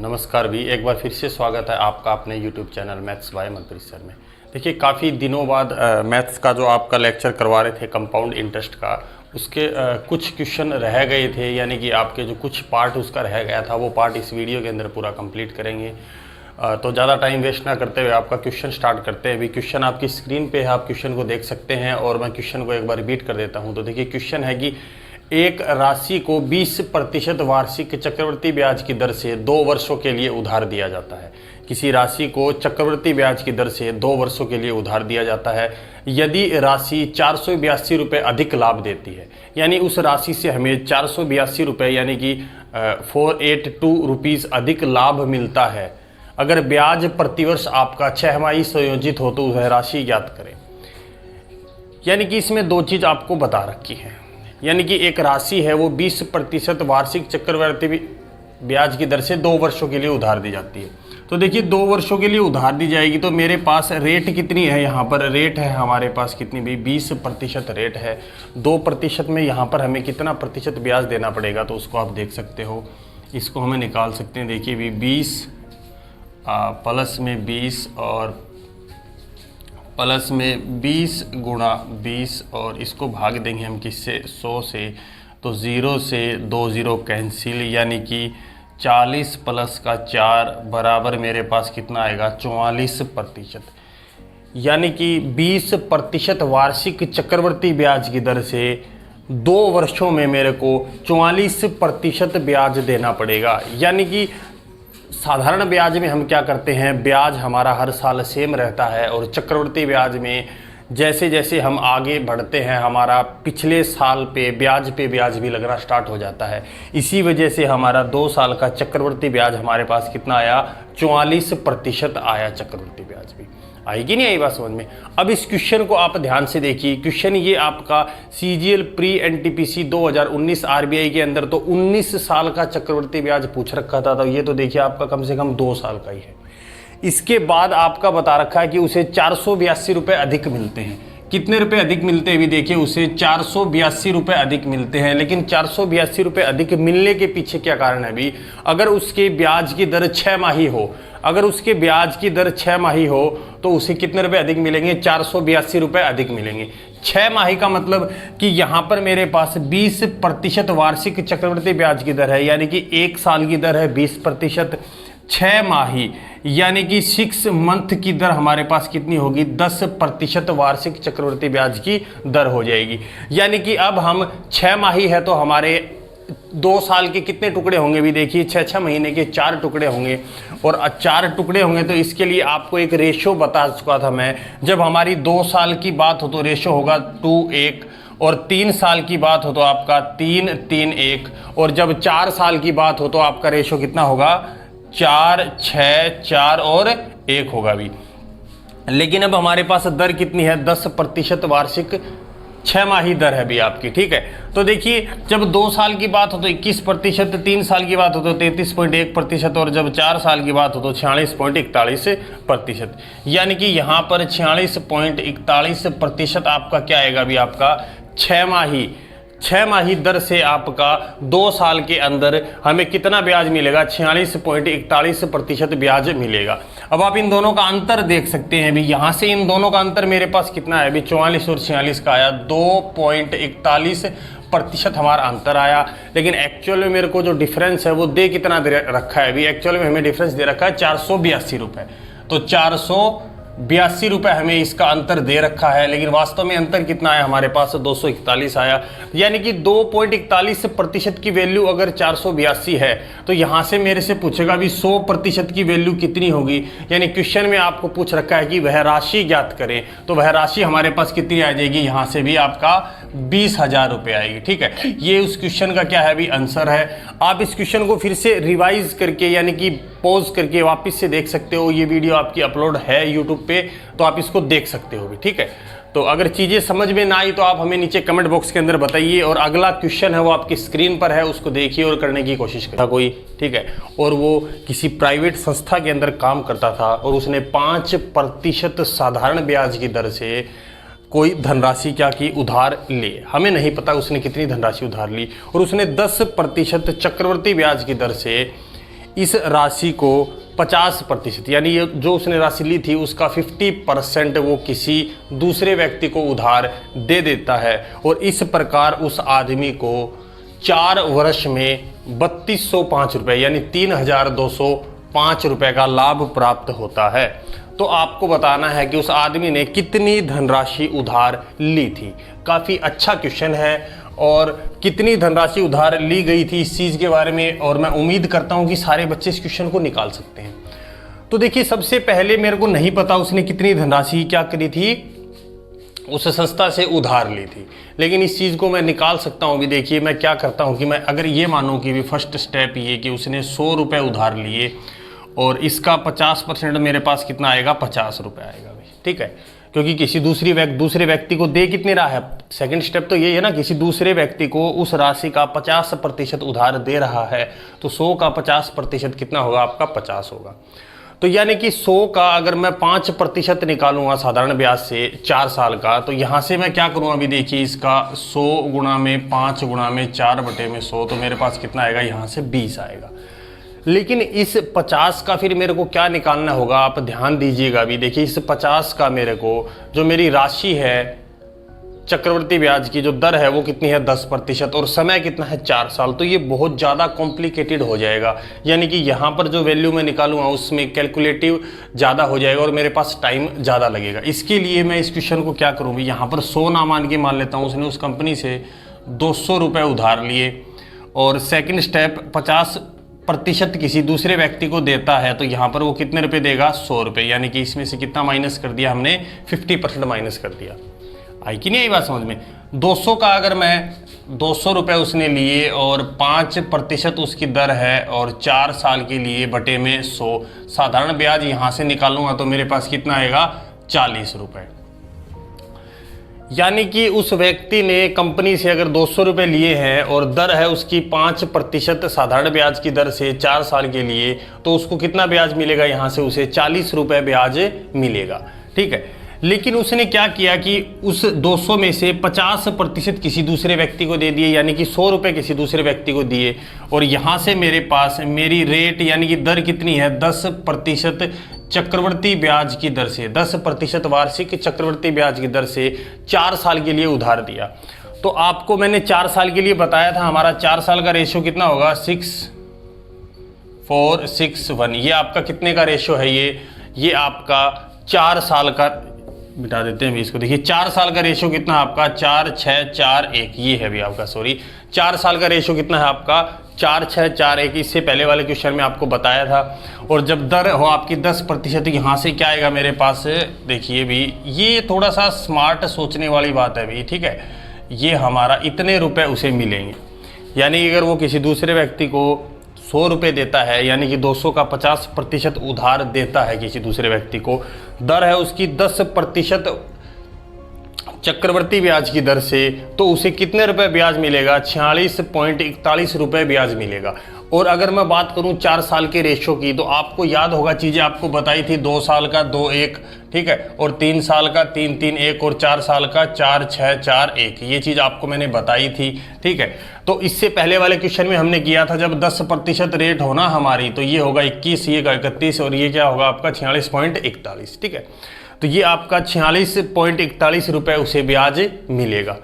नमस्कार भी एक बार फिर से स्वागत है आपका अपने YouTube channel maths by Manpreet sir में। देखिए काफ़ी दिनों बाद मैथ्स का जो आपका लेक्चर करवा रहे थे कंपाउंड इंटरेस्ट का, उसके कुछ क्वेश्चन रह गए थे, यानी कि आपके जो कुछ पार्ट उसका रह गया था वो पार्ट इस वीडियो के अंदर पूरा कंप्लीट करेंगे। तो ज़्यादा टाइम वेस्ट ना करते हुए आपका क्वेश्चन स्टार्ट करते हैं। अभी क्वेश्चन आपकी स्क्रीन पे है, आप क्वेश्चन को देख सकते हैं और मैं क्वेश्चन को एक बार रिपीट कर देता हूँ। तो देखिए क्वेश्चन है कि एक राशि को 20% वार्षिक चक्रवृद्धि ब्याज की दर से 2 वर्षों के लिए उधार दिया जाता है। किसी राशि को चक्रवृद्धि ब्याज की दर से 2 वर्षों के लिए उधार दिया जाता है यदि राशि 482 रुपये अधिक लाभ देती है, यानी उस राशि से हमें 482 रुपये यानी कि 482 रुपीज़ अधिक लाभ मिलता है। अगर ब्याज प्रतिवर्ष आपका 6 संयोजित हो तो वह राशि ज्ञात करें। यानी कि इसमें दो चीज़ आपको बता रखी है, यानी कि एक राशि है वो 20% वार्षिक चक्रवृद्धि ब्याज की दर से 2 वर्षों के लिए उधार दी जाती है। तो देखिए 2 वर्षों के लिए उधार दी जाएगी तो मेरे पास रेट कितनी है, यहाँ पर रेट है हमारे पास कितनी भी 20% रेट है। 2% में यहाँ पर हमें कितना प्रतिशत ब्याज देना पड़ेगा तो उसको आप देख सकते हो, इसको हमें निकाल सकते हैं। देखिए भी 20 प्लस में 20 और प्लस में 20 गुणा 20 और इसको भाग देंगे हम किससे 100 से, तो 0 से 2 0 कैंसिल, यानी कि 40 प्लस का 4 बराबर मेरे पास कितना आएगा 44%। यानी कि 20% वार्षिक चक्रवृद्धि ब्याज की दर से 2 वर्षों में मेरे को 44% ब्याज देना पड़ेगा। यानी कि साधारण ब्याज में हम क्या करते हैं, ब्याज हमारा हर साल सेम रहता है और चक्रवृद्धि ब्याज में जैसे जैसे हम आगे बढ़ते हैं हमारा पिछले साल पे ब्याज भी लगना स्टार्ट हो जाता है। इसी वजह से हमारा 2 साल का चक्रवृद्धि ब्याज हमारे पास कितना आया 44% आया। चक्रवृद्धि ब्याज भी आएगी नहीं, आई बात समझ में। अब इस क्वेश्चन को आप ध्यान से देखिए। क्वेश्चन ये आपका CGL प्री NTPC 2019 RBI के अंदर तो 19 साल का चक्रवृद्धि ब्याज पूछ रखा था, तो ये तो देखिए आपका कम से कम 2 साल का ही है। इसके बाद आपका बता रखा है कि उसे 482 रुपये अधिक मिलते हैं। कितने रुपए अधिक मिलते हैं भी देखिए, उसे 482 रुपये अधिक मिलते हैं। लेकिन 482 रुपये अधिक मिलने के पीछे क्या कारण है भी, अगर उसके ब्याज की दर 6 माही हो, अगर उसके ब्याज की दर 6 माही हो तो उसे कितने रुपए अधिक मिलेंगे 482 रुपये अधिक मिलेंगे। 6 माही का मतलब कि यहाँ पर मेरे पास 20% वार्षिक चक्रवृद्धि ब्याज की दर है, यानी कि 1 साल की दर है 20%। 6 माही यानी कि 6 मंथ की दर हमारे पास कितनी होगी 10% वार्षिक चक्रवृद्धि ब्याज की दर हो जाएगी। यानी कि अब हम 6 माही है तो हमारे 2 साल के कितने टुकड़े होंगे भी देखिए, 6 महीने के 4 टुकड़े होंगे और 4 टुकड़े होंगे। तो इसके लिए आपको एक रेशो बता चुका था मैं, जब हमारी 2 साल की बात हो तो रेशो होगा 2:1 और 3 साल की बात हो तो आपका 3:1 और जब 4 साल की बात हो तो आपका रेशो कितना होगा 4 6 4 और 1 होगा भी। लेकिन अब हमारे पास दर कितनी है 10% वार्षिक 6 माही दर है भी आपकी, ठीक है। तो देखिए जब 2 साल की बात हो तो 21%, 3 साल की बात हो तो 33.1% और जब 4 साल की बात हो तो 46.41%। यानी कि यहाँ पर 46.41% आपका क्या आएगा भी आपका 6 माही दर से आपका 2 साल के अंदर हमें कितना ब्याज मिलेगा 46.41% ब्याज मिलेगा। अब आप इन दोनों का अंतर देख सकते हैं भी, यहाँ से इन दोनों का अंतर मेरे पास कितना है भी 44 और 46 का आया 2.41% हमारा अंतर आया। लेकिन एक्चुअल में मेरे को जो डिफरेंस है वो दे कितना दे रखा है भी, एक्चुअल में हमें डिफरेंस दे रखा है 482 रुपये। तो 482 रुपये हमें इसका अंतर दे रखा है, लेकिन वास्तव में अंतर कितना आया हमारे पास 241 आया। यानी कि 2.41% की वैल्यू अगर 482 है तो यहाँ से मेरे से पूछेगा भी 100% की वैल्यू कितनी होगी। यानी क्वेश्चन में आपको पूछ रखा है कि वह राशि ज्ञात करें, तो वह राशि हमारे पास कितनी आ जाएगी, यहाँ से भी आपका 20,000 रुपये आएगी, ठीक है। ये उस क्वेश्चन का क्या है भी आंसर है। आप इस क्वेश्चन को फिर से रिवाइज करके यानी कि पॉज करके वापस से देख सकते हो। ये वीडियो आपकी अपलोड है यूट्यूब पे, तो आप इसको देख सकते हो भी, ठीक है। तो अगर चीज़ें समझ में ना आई तो आप हमें नीचे कमेंट बॉक्स के अंदर बताइए। और अगला क्वेश्चन है वो आपकी स्क्रीन पर है, उसको देखिए और करने की कोशिश करें कोई, ठीक है। और वो किसी प्राइवेट संस्था के अंदर काम करता था और उसने 5% साधारण ब्याज की दर से कोई धनराशि क्या की उधार ले, हमें नहीं पता उसने कितनी धनराशि उधार ली, और उसने 10% चक्रवृद्धि ब्याज की दर से इस राशि को 50% यानी ये जो उसने राशि ली थी उसका 50% वो किसी दूसरे व्यक्ति को उधार दे देता है, और इस प्रकार उस आदमी को 4 वर्ष में 3205 रुपये यानी 3205 रुपये का लाभ प्राप्त होता है। तो आपको बताना है कि उस आदमी ने कितनी धनराशि उधार ली थी। काफ़ी अच्छा क्वेश्चन है, और कितनी धनराशि उधार ली गई थी इस चीज़ के बारे में, और मैं उम्मीद करता हूं कि सारे बच्चे इस क्वेश्चन को निकाल सकते हैं। तो देखिए, सबसे पहले मेरे को नहीं पता उसने कितनी धनराशि क्या करी थी, उस संस्था से उधार ली थी, लेकिन इस चीज़ को मैं निकाल सकता हूँ। भी देखिए, मैं क्या करता हूँ कि मैं अगर ये मानूँ कि भी फर्स्ट स्टेप ये कि उसने 100 रुपये उधार लिए और इसका 50% मेरे पास कितना आएगा, 50 रुपये आएगा भाई, ठीक है, क्योंकि किसी दूसरे व्यक्ति को दे कितने रहा है। सेकंड स्टेप तो ये है ना, किसी दूसरे व्यक्ति को उस राशि का 50% उधार दे रहा है, तो 100 का 50% कितना होगा, आपका 50 होगा। तो यानी कि 100 का अगर मैं 5% निकालूंगा साधारण ब्याज से 4 साल का, तो यहाँ से मैं क्या करूँगा, अभी देखिए इसका 100 गुणा में 5 गुणा में 4/100, तो मेरे पास कितना आएगा, यहाँ से 20 आएगा। लेकिन इस 50 का फिर मेरे को क्या निकालना होगा, आप ध्यान दीजिएगा। अभी देखिए, इस 50 का मेरे को जो मेरी राशि है चक्रवर्ती ब्याज की जो दर है वो कितनी है, 10%, और समय कितना है, 4 साल। तो ये बहुत ज़्यादा कॉम्प्लिकेटेड हो जाएगा, यानी कि यहाँ पर जो वैल्यू मैं निकालूंगा उसमें कैलकुलेटिव ज़्यादा हो जाएगा और मेरे पास टाइम ज़्यादा लगेगा। इसके लिए मैं इस क्वेश्चन को क्या करूँ, यहाँ पर 100 ना मान के मान लेता हूँ उसने उस कंपनी से 200 रुपये उधार लिए, और सेकेंड स्टेप 50% किसी दूसरे व्यक्ति को देता है, तो यहाँ पर वो कितने रुपए देगा, 100 रुपये, यानी कि इसमें से कितना माइनस कर दिया हमने, 50% माइनस कर दिया। आई कि नहीं आई बात समझ में। 200 का अगर मैं 200 रुपये उसने लिए और 5% उसकी दर है, और 4 साल के लिए बटे में 100 साधारण ब्याज यहाँ से निकालूंगा तो मेरे पास कितना आएगा, 40 रुपये। यानी कि उस व्यक्ति ने कंपनी से अगर 200 रुपये लिए हैं और दर है उसकी 5% साधारण ब्याज की दर से 4 साल के लिए, तो उसको कितना ब्याज मिलेगा, यहाँ से उसे 40 रुपये ब्याज मिलेगा, ठीक है। लेकिन उसने क्या किया कि उस 200 में से 50% किसी दूसरे व्यक्ति को दे दिए, यानी कि 100 रुपये किसी दूसरे व्यक्ति को दिए, और यहाँ से मेरे पास मेरी रेट यानी कि दर कितनी है, 10% चक्रवर्ती ब्याज की दर से, 10% वार्षिक चक्रवर्ती ब्याज की दर से 4 साल के लिए उधार दिया। तो आपको मैंने 4 साल के लिए बताया था, हमारा 4 साल का रेशियो कितना होगा, 6:4:6:1। ये आपका कितने का रेशियो है, ये आपका 4 साल का, मिटा देते हैं अभी इसको। देखिए 4 साल का रेशियो कितना है आपका, 4:6:4:1, ये है अभी आपका, सॉरी 4 साल का रेशियो कितना है आपका, 4:6:4:1। इससे पहले वाले क्वेश्चन में आपको बताया था। और जब दर हो आपकी 10%, यहाँ से क्या आएगा मेरे पास, देखिए भी ये थोड़ा सा स्मार्ट सोचने वाली बात है भी, ठीक है। ये हमारा इतने रुपए उसे मिलेंगे, यानी अगर वो किसी दूसरे व्यक्ति को 100 रुपये देता है, यानी कि 200 का 50% उधार देता है किसी दूसरे व्यक्ति को, दर है उसकी 10% चक्रवर्ती ब्याज की दर से, तो उसे कितने रुपए ब्याज मिलेगा, 46.41 रुपये ब्याज मिलेगा। और अगर मैं बात करूं 4 साल के रेशो की, तो आपको याद होगा चीज़ें आपको बताई थी, 2 साल का 2:1, ठीक है, और 3 साल का 3:3:1, और 4 साल का 4:6:4:1, ये चीज़ आपको मैंने बताई थी, ठीक है। तो इससे पहले वाले क्वेश्चन में हमने किया था जब 10% रेट होना हमारी, तो ये होगा 21, ये 31, और ये क्या होगा आपका 46.41, ठीक है। तो ये आपका 46.41 रुपये उसे ब्याज मिलेगा।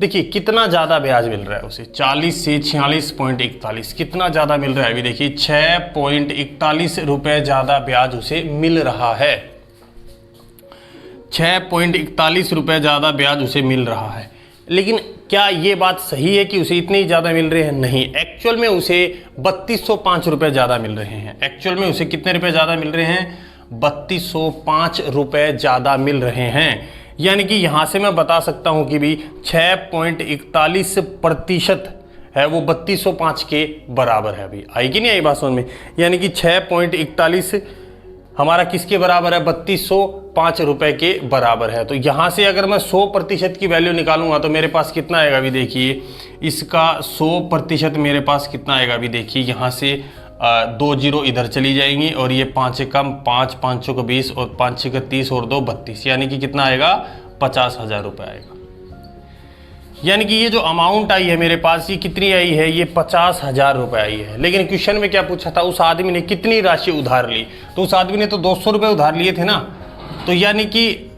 देखिए कितना ज़्यादा ब्याज मिल रहा है उसे, 40 से 46.41, कितना ज़्यादा मिल रहा है, अभी देखिए 6.41 रुपये ज़्यादा ब्याज उसे मिल रहा है, 6.41 रुपये ज़्यादा ब्याज उसे मिल रहा है। लेकिन क्या ये बात सही है कि उसे इतने ही ज़्यादा मिल रहे हैं, नहीं। एक्चुअल में उसे 3205 रुपये ज़्यादा मिल रहे हैं। एक्चुअल में उसे कितने रुपये ज़्यादा मिल रहे हैं, 3205 रुपये ज़्यादा मिल रहे हैं। यानी कि यहाँ से मैं बता सकता हूँ कि भी 6.41% है वो 3205 के बराबर है। अभी आई कि नहीं आई बात समझ में। यानी कि 6.41 हमारा किसके बराबर है, 3205 रुपये के बराबर है। तो यहाँ से अगर मैं 100% की वैल्यू निकालूंगा तो मेरे पास कितना आएगा, अभी देखिए इसका 100% मेरे पास कितना आएगा, अभी देखिए यहाँ से 2 जीरो इधर चली जाएंगी, और ये 5 कम 5, 5 को 20, और 5 का 30, और 2 32, यानी कि कितना आएगा, 50,000 रुपये आएगा। यानी कि ये जो अमाउंट आई है मेरे पास, ये कितनी आई है, ये 50,000 रुपये आई है। लेकिन क्वेश्चन में क्या पूछा था, उस आदमी ने कितनी राशि उधार ली, तो उस आदमी ने तो 200 रुपये उधार लिए थे ना, तो यानी कि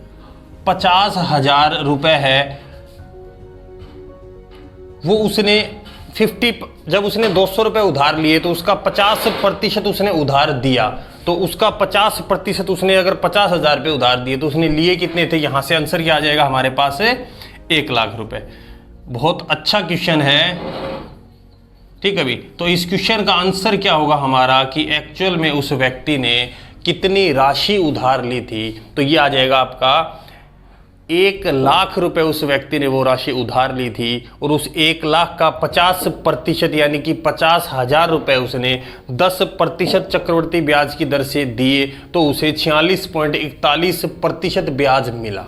50,000 रुपये है वो उसने 50, जब उसने 200 रुपये उधार लिए तो उसका 50% उसने उधार दिया, तो उसका 50% उसने अगर 50,000 रुपये उधार दिए तो उसने लिए कितने थे, यहां से आंसर क्या आ जाएगा हमारे पास है 1 लाख रुपए। बहुत अच्छा क्वेश्चन है, ठीक है भाई। तो इस क्वेश्चन का आंसर क्या होगा हमारा कि एक्चुअल में उस व्यक्ति ने कितनी राशि उधार ली थी, तो ये आ जाएगा आपका 1 लाख रुपए उस व्यक्ति ने वो राशि उधार ली थी, और उस 1 लाख का 50% यानी कि 50,000 रुपए उसने 10% चक्रवर्ती ब्याज की दर से दिए, तो उसे 46.41% ब्याज मिला।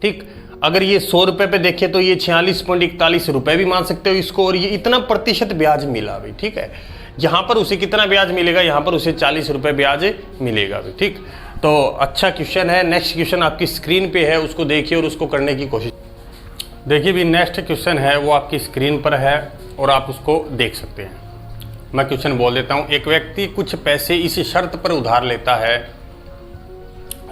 ठीक, अगर ये 100 रुपए पे देखे तो ये 46.41 रुपए भी मान सकते हो इसको, और ये इतना प्रतिशत ब्याज मिला भाई। ठीक है, यहाँ पर उसे कितना ब्याज मिलेगा, यहाँ पर उसे 40 रुपए ब्याज मिलेगा भाई। ठीक, तो अच्छा क्वेश्चन है। नेक्स्ट क्वेश्चन आपकी स्क्रीन पे है, उसको देखिए और उसको करने की कोशिश। देखिए भी नेक्स्ट क्वेश्चन है वो आपकी स्क्रीन पर है और आप उसको देख सकते हैं। मैं क्वेश्चन बोल देता हूँ। एक व्यक्ति कुछ पैसे इस शर्त पर उधार लेता है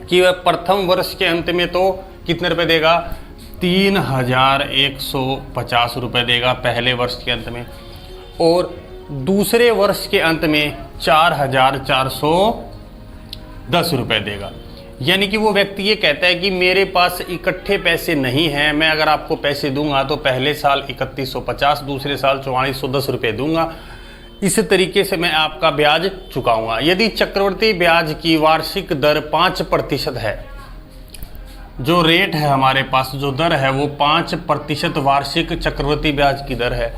कि वह प्रथम वर्ष के अंत में तो कितने रुपए देगा, 3,150 रुपये देगा पहले वर्ष के अंत में, और दूसरे वर्ष के अंत में 4,410 रुपये देगा। यानी कि वो व्यक्ति ये कहता है कि मेरे पास इकट्ठे पैसे नहीं हैं, मैं अगर आपको पैसे दूंगा तो पहले साल 3,150, दूसरे साल 4,410 रुपये दूंगा, इस तरीके से मैं आपका ब्याज चुकाऊंगा। यदि चक्रवर्ती ब्याज की वार्षिक दर 5% है, जो रेट है हमारे पास, जो दर है वो 5% वार्षिक चक्रवर्ती ब्याज की दर है,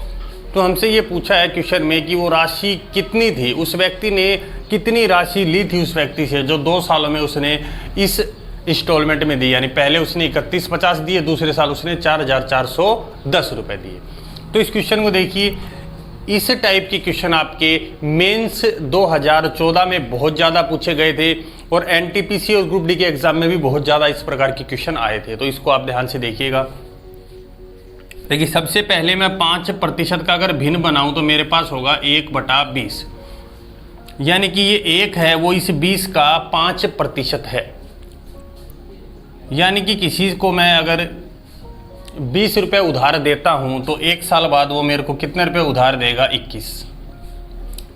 तो हमसे ये पूछा है क्वेश्चन में कि वो राशि कितनी थी, उस व्यक्ति ने कितनी राशि ली थी उस व्यक्ति से जो 2 सालों में उसने इस इंस्टॉलमेंट में दी। यानी पहले उसने 3150 दिए, दूसरे साल उसने 4,410 रुपये दिए। तो इस क्वेश्चन को देखिए, इस टाइप के क्वेश्चन आपके मेंस 2014 में बहुत ज़्यादा पूछे गए थे, और एनटीपीसी और ग्रुप डी के एग्जाम में भी बहुत ज़्यादा इस प्रकार के क्वेश्चन आए थे। तो इसको आप ध्यान से देखिएगा। देखिए, सबसे पहले मैं 5% का अगर भिन्न बनाऊं तो मेरे पास होगा 1/20, यानी कि ये 1 है वो इस 20 का 5% है। यानी कि किसी को मैं अगर 20 रुपये उधार देता हूं तो 1 साल बाद वो मेरे को कितने रुपए उधार देगा, 21।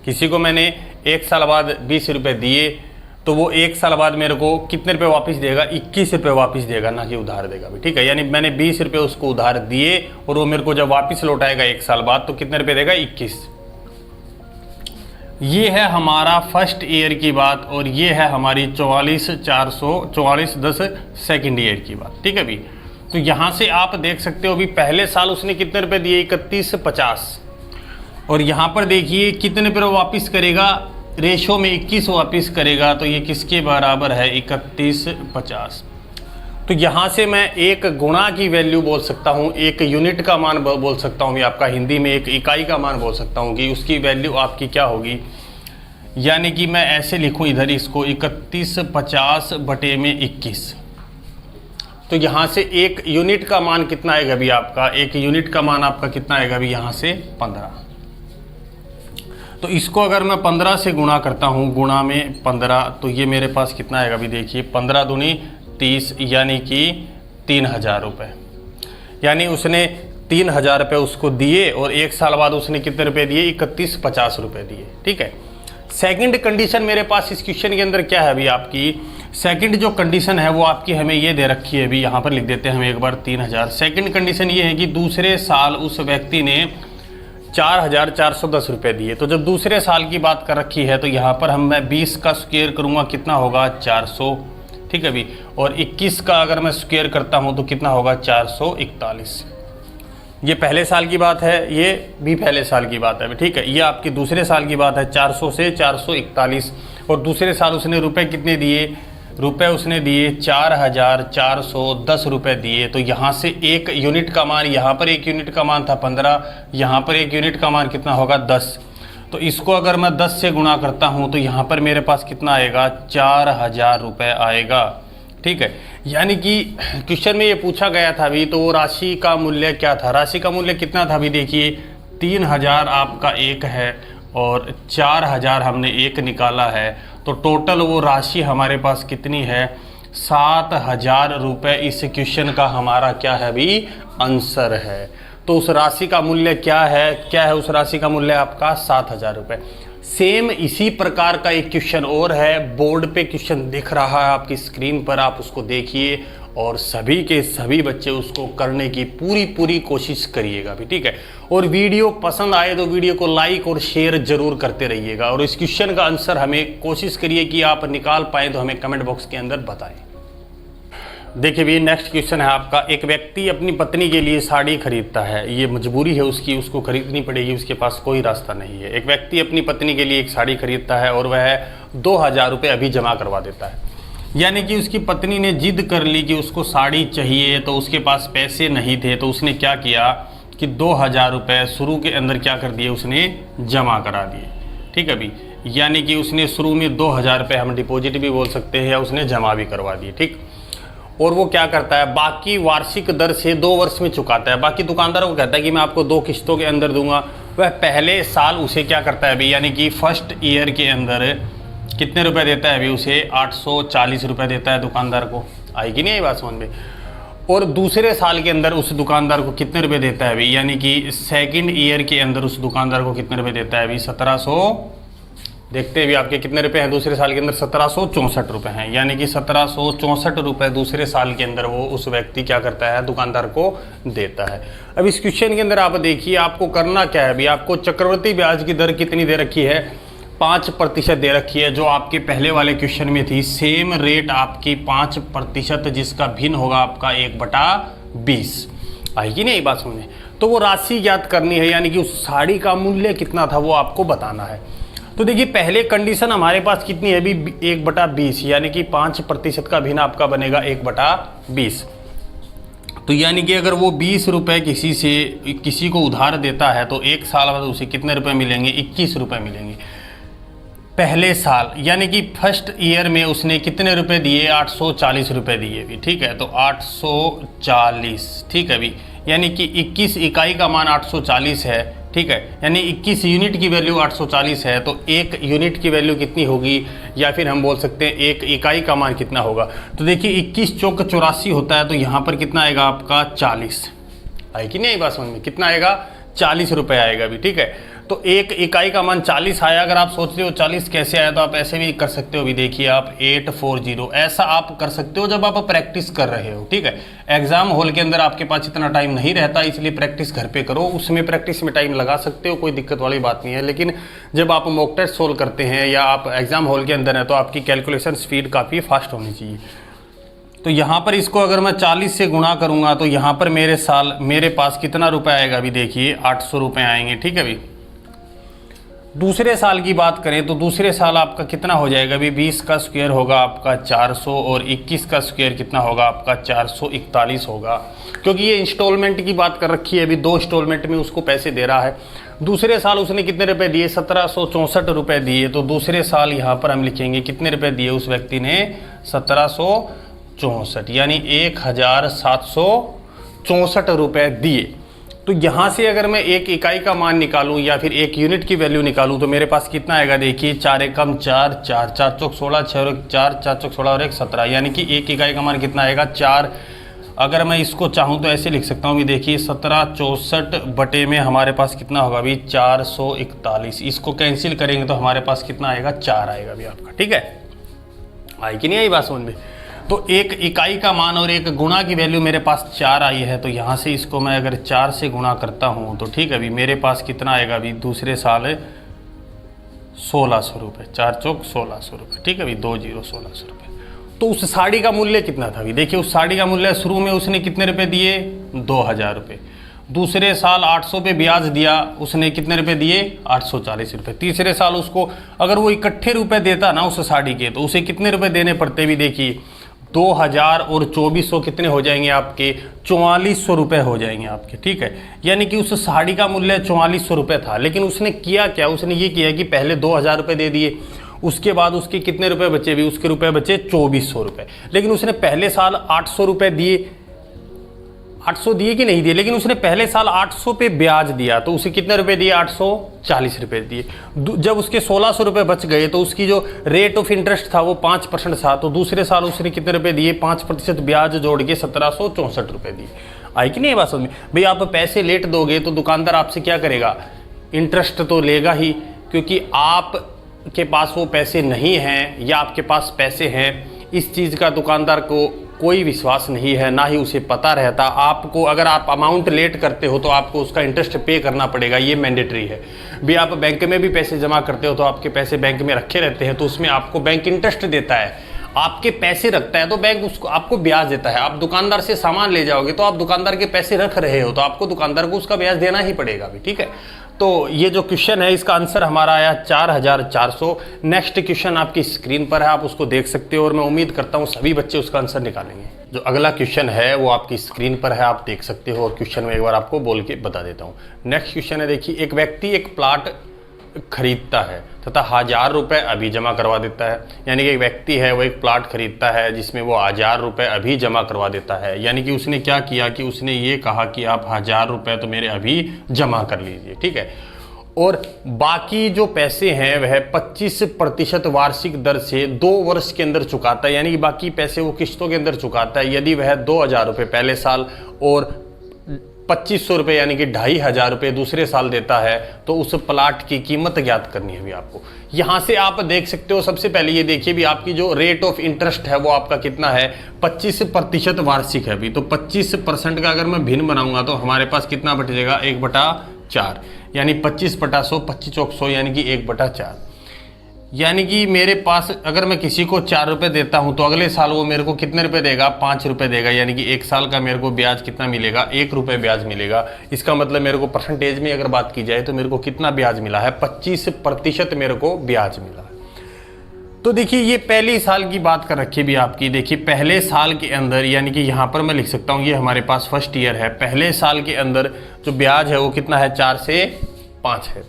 किसी को मैंने 1 साल बाद 20 रुपये दिए तो वो 1 साल बाद मेरे को कितने रुपए वापस देगा, 21 रुपये वापस देगा, ना कि उधार देगा भी। ठीक है, यानी मैंने 20 रुपये उसको उधार दिए और वो मेरे को जब वापस लौटाएगा 1 साल बाद तो कितने रुपये देगा, 21। ये है हमारा फर्स्ट ईयर की बात, और ये है हमारी 44,444 सेकेंड ईयर की बात। ठीक है भी, तो यहाँ से आप देख सकते हो भी पहले साल उसने कितने रुपए दिए, 3150, और यहाँ पर देखिए कितने रुपये वापस करेगा, रेशो में 21 वापस करेगा, तो ये किसके बराबर है, 3150। तो यहाँ से मैं एक गुणा की वैल्यू बोल सकता हूँ, एक यूनिट का मान बोल सकता हूँ, आपका हिंदी में एक इकाई का मान बोल सकता हूँ कि उसकी वैल्यू आपकी क्या होगी। यानी कि मैं ऐसे लिखूँ इधर इसको 3150/21, तो यहाँ से एक यूनिट का मान कितना आएगा अभी आपका, एक यूनिट का मान आपका कितना आएगा अभी यहाँ से 15। तो इसको अगर मैं 15 से गुणा करता हूँ, गुणा में 15, तो ये मेरे पास कितना आएगा अभी देखिए, 15 दूनी 30, यानी कि 3,000 रुपये। यानी उसने 3,000 रुपये उसको दिए और 1 साल बाद उसने कितने रुपए दिए, 3150 रुपये दिए। ठीक है, सेकंड कंडीशन मेरे पास इस क्वेश्चन के अंदर क्या है अभी आपकी, सेकंड जो कंडीशन है वो आपकी हमें ये दे रखी है, अभी यहाँ पर लिख देते हैं हम एक बार 3,000। सेकंड कंडीशन ये है कि दूसरे साल उस व्यक्ति ने 4,410 रुपये दिए। तो जब दूसरे साल की बात कर रखी है तो यहाँ पर मैं 20 का स्क्वायर करूँगा, कितना होगा, 400। ठीक है अभी, और 21 का अगर मैं स्क्वायर करता हूँ तो कितना होगा, 441। ये पहले साल की बात है, ये भी पहले साल की बात है। ठीक है, ये आपकी दूसरे साल की बात है, 400 से 441, और दूसरे साल उसने रुपए कितने दिए, रुपए उसने दिए 4,410 रुपये दिए। तो यहाँ से एक यूनिट का मान, यहाँ पर एक यूनिट का मान था 15, यहाँ पर एक यूनिट का मान कितना होगा, 10। तो इसको अगर मैं 10 से गुणा करता हूँ तो यहाँ पर मेरे पास कितना आएगा, 4,000 रुपये आएगा। ठीक है। यानी कि क्वेश्चन में ये पूछा गया था अभी, तो वो राशि का मूल्य क्या था, राशि का मूल्य कितना था अभी देखिए 3000 आपका एक है और 4000 हमने एक निकाला है, तो टोटल वो राशि हमारे पास कितनी है 7000 रुपये। इस क्वेश्चन का हमारा क्या है अभी आंसर है। तो उस राशि का मूल्य क्या है उस राशि का मूल्य आपका 7000 रुपये। सेम इसी प्रकार का एक क्वेश्चन और है, बोर्ड पे क्वेश्चन दिख रहा है आपकी स्क्रीन पर, आप उसको देखिए और सभी के सभी बच्चे उसको करने की पूरी कोशिश करिएगा भी, ठीक है। और वीडियो पसंद आए तो वीडियो को लाइक और शेयर जरूर करते रहिएगा और इस क्वेश्चन का आंसर हमें कोशिश करिए कि आप निकाल पाएँ तो हमें कमेंट बॉक्स के अंदर बताएं। देखिए भी नेक्स्ट क्वेश्चन है आपका, एक व्यक्ति अपनी पत्नी के लिए साड़ी खरीदता है, ये मजबूरी है उसकी, उसको खरीदनी पड़ेगी, उसके पास कोई रास्ता नहीं है। एक व्यक्ति अपनी पत्नी के लिए एक साड़ी खरीदता है और वह 2000 रुपये अभी जमा करवा देता है। यानी कि उसकी पत्नी ने जिद कर ली कि उसको साड़ी चाहिए, तो उसके पास पैसे नहीं थे, तो उसने क्या किया कि 2000 रुपये शुरू के अंदर क्या कर दिए, उसने जमा करा दिए, ठीक है भी। यानी कि उसने शुरू में 2000 रुपये हम डिपॉजिट भी बोल सकते हैं या उसने जमा भी करवा दिए, ठीक। और वो क्या करता है, बाकी वार्षिक दर से 2 वर्ष में चुकाता है। बाकी दुकानदारों को कहता है कि मैं आपको 2 किस्तों के अंदर दूंगा, वह पहले साल उसे क्या करता है अभी, यानी कि फर्स्ट ईयर के अंदर कितने रुपए देता है अभी, उसे 840 रुपये देता है दुकानदार को। आई कि नहीं आई बात समझ में। और दूसरे साल के अंदर उस दुकानदार को कितने रुपए देता है अभी, यानी कि सेकंड ईयर के अंदर उस दुकानदार को कितने रुपए देता है अभी 1700, देखते हैं भी आपके कितने रुपए हैं दूसरे साल के अंदर, 1764 रुपये हैं। यानी कि 1764 रुपये दूसरे साल के अंदर वो उस व्यक्ति क्या करता है, दुकानदार को देता है। अब इस क्वेश्चन के अंदर आप देखिए आपको करना क्या है अभी, आपको चक्रवृद्धि ब्याज की दर कितनी दे रखी है, 5% दे रखी है, जो आपके पहले वाले क्वेश्चन में थी। सेम रेट आपकी 5%, जिसका भिन्न होगा आपका 1/20। आएगी नहीं बात समझे। तो वो राशि ज्ञात करनी है, यानी कि उस साड़ी का मूल्य कितना था वो आपको बताना है। तो देखिए पहले कंडीशन हमारे पास कितनी है अभी 1/20, यानी कि 5% का भिन्न आपका बनेगा 1/20। तो यानी कि अगर वो 20 रुपये किसी को उधार देता है तो एक साल बाद उसे कितने रुपए मिलेंगे, 21 रुपये मिलेंगे पहले साल। यानी कि फर्स्ट ईयर में उसने कितने रुपए दिए, 840 रुपये दिए भी, ठीक है। तो 840, ठीक है भी, यानी कि 21 इकाई का मान 840 है, ठीक है। यानी 21 यूनिट की वैल्यू 840 है, तो एक यूनिट की वैल्यू कितनी होगी, या फिर हम बोल सकते हैं एक इकाई का मान कितना होगा। तो देखिए 21 चौक 84 होता है, तो यहाँ पर कितना आएगा आपका 40। आई कि नहीं आई बात समझ में, कितना आएगा 40 रुपये आएगा भी, ठीक है। तो एक इकाई का मान 40 आया। अगर आप सोच रहे हो 40 कैसे आया, तो आप ऐसे भी कर सकते हो भी, देखिए आप 840, ऐसा आप कर सकते हो जब आप प्रैक्टिस कर रहे हो, ठीक है। एग्जाम हॉल के अंदर आपके पास इतना टाइम नहीं रहता, इसलिए प्रैक्टिस घर पे करो, उसमें प्रैक्टिस में टाइम लगा सकते हो, कोई दिक्कत वाली बात नहीं है। लेकिन जब आप मॉक टेस्ट सोल्व करते हैं या आप एग्जाम हॉल के अंदर हैं, तो आपकी कैलकुलेशन स्पीड काफ़ी फास्ट होनी चाहिए। तो यहाँ पर इसको अगर मैं 40 से गुणा करूँगा तो यहाँ पर मेरे पास कितना रुपये आएगा अभी देखिए 800 रुपये आएंगे, ठीक है अभी। दूसरे साल की बात करें तो दूसरे साल आपका कितना हो जाएगा अभी, 20 का स्क्वायर होगा आपका 400 और 21 का स्क्वायर कितना होगा आपका 441 होगा, क्योंकि ये इंस्टॉलमेंट की बात कर रखी है, अभी 2 इंस्टॉलमेंट में उसको पैसे दे रहा है। दूसरे साल उसने कितने रुपए दिए, 1764 रुपये दिए, तो दूसरे साल यहाँ पर हम लिखेंगे कितने रुपए दिए उस व्यक्ति ने, 1764, यानी 1764 रुपये दिए। तो यहाँ से अगर मैं एक इकाई का मान निकालूं या फिर एक यूनिट की वैल्यू निकालूं तो मेरे पास कितना आएगा, देखिए 4 एकम 4, 4 चौक 16, 6 4, 4 चौक 16 और 1 17, यानी कि एक इकाई का मान कितना आएगा 4। अगर मैं इसको चाहूँ तो ऐसे लिख सकता हूँ भी, देखिए 1764 बटे में हमारे पास कितना होगा अभी 441, इसको कैंसिल करेंगे तो हमारे पास कितना आएगा 4 आएगा अभी आपका, ठीक है। आई कि नहीं आई बात समझ में। तो एक इकाई का मान और एक गुणा की वैल्यू मेरे पास 4 आई है, तो यहाँ से इसको मैं अगर 4 से गुणा करता हूँ तो ठीक है अभी मेरे पास कितना आएगा अभी दूसरे साल 1600 रुपये, 4 चौक 1600 रुपये, ठीक है अभी 20 1600 रुपये। तो उस साड़ी का मूल्य कितना था अभी देखिए, उस साड़ी का मूल्य शुरू में उसने कितने रुपये दिए, 2000 रुपये। दूसरे साल 800 पे ब्याज दिया, उसने कितने रुपए दिए, 840 रुपये। तीसरे साल उसको अगर वो इकट्ठे रुपए देता ना उस साड़ी के, तो उसे कितने रुपए देने पड़ते भी देखिए, 2000 और 2400 कितने हो जाएंगे आपके, 4400 रुपये हो जाएंगे आपके, ठीक है। यानी कि उस साड़ी का मूल्य 4400 रुपये था, लेकिन उसने किया क्या, उसने ये किया कि पहले 2000 रुपये दे दिए उसके बाद उसके कितने रुपए बचे भी, उसके रुपए बचे 2400 रुपये। लेकिन उसने पहले साल 800 रुपये दिए, 800 दिए कि नहीं दिए, लेकिन उसने पहले साल 800 पे ब्याज दिया, तो उसे कितने रुपए दिए, 840 रुपये दिए। जब उसके 1600 रुपये बच गए तो उसकी जो रेट ऑफ इंटरेस्ट था वो 5% था, तो दूसरे साल उसने कितने रुपए दिए, 5% ब्याज जोड़ के 1764 रुपये दिए। आई कि नहीं बात समझ में? भाई आप पैसे लेट दोगे तो दुकानदार आपसे क्या करेगा, इंटरेस्ट तो लेगा ही, क्योंकि आप के पास वो पैसे नहीं हैं या आपके पास पैसे हैं, इस चीज़ का दुकानदार को कोई विश्वास नहीं है, ना ही उसे पता रहता। आपको अगर आप अमाउंट लेट करते हो तो आपको उसका इंटरेस्ट पे करना पड़ेगा, ये मैंडेटरी है। भी आप बैंक में भी पैसे जमा करते हो तो आपके पैसे बैंक में रखे रहते हैं, तो उसमें आपको बैंक इंटरेस्ट देता है। आपके पैसे रखता है तो बैंक उसको आपको ब्याज देता है। आप दुकानदार से सामान ले जाओगे तो आप दुकानदार के पैसे रख रहे हो, तो आपको दुकानदार को उसका ब्याज देना ही पड़ेगा भी, ठीक है। तो ये जो क्वेश्चन है इसका आंसर हमारा आया 4400। नेक्स्ट क्वेश्चन आपकी स्क्रीन पर है, आप उसको देख सकते हो और मैं उम्मीद करता हूँ सभी बच्चे उसका आंसर निकालेंगे। जो अगला क्वेश्चन है वो आपकी स्क्रीन पर है, आप देख सकते हो, और क्वेश्चन में एक बार आपको बोल के बता देता हूँ। नेक्स्ट क्वेश्चन है, देखिए, एक व्यक्ति एक प्लाट खरीदता है तथा 1000 रुपये अभी जमा करवा देता है। यानी कि एक व्यक्ति है वो एक प्लाट खरीदता है जिसमें वो 1000 रुपये अभी जमा करवा देता है। यानी कि उसने क्या किया कि उसने ये कहा कि आप 1000 रुपये तो मेरे अभी जमा कर लीजिए, ठीक है। और बाकी जो पैसे हैं वह 25% वार्षिक दर से 2 वर्ष के अंदर चुकाता है। यानी कि बाकी पैसे वो किस्तों के अंदर चुकाता है। यदि वह 2000 रुपये पहले साल और 2500 रुपये यानी कि 2500 रुपये दूसरे साल देता है, तो उस प्लाट की कीमत ज्ञात करनी है भी आपको। यहाँ से आप देख सकते हो, सबसे पहले ये देखिए भी आपकी जो रेट ऑफ इंटरेस्ट है वो आपका कितना है, 25% वार्षिक है भी। तो 25% का अगर मैं भिन्न बनाऊंगा तो हमारे पास कितना बचेगा, 1/4, यानी 25/100 25/100 यानी कि 1/4। यानी कि मेरे पास अगर मैं किसी को 4 रुपये देता हूं तो अगले साल वो मेरे को कितने रुपए देगा, 5 रुपये देगा। यानी कि 1 साल का मेरे को ब्याज कितना मिलेगा, 1 रुपये ब्याज मिलेगा। इसका मतलब मेरे को परसेंटेज में अगर बात की जाए तो मेरे को कितना ब्याज मिला है, 25% मेरे को ब्याज मिला है। तो देखिए ये पहले साल की बात कर रखी भी आपकी। देखिए पहले साल के अंदर, यानी कि यहाँ पर मैं लिख सकता हूँ ये हमारे पास फर्स्ट ईयर है, पहले साल के अंदर जो ब्याज है वो कितना है, 4 से 5 है।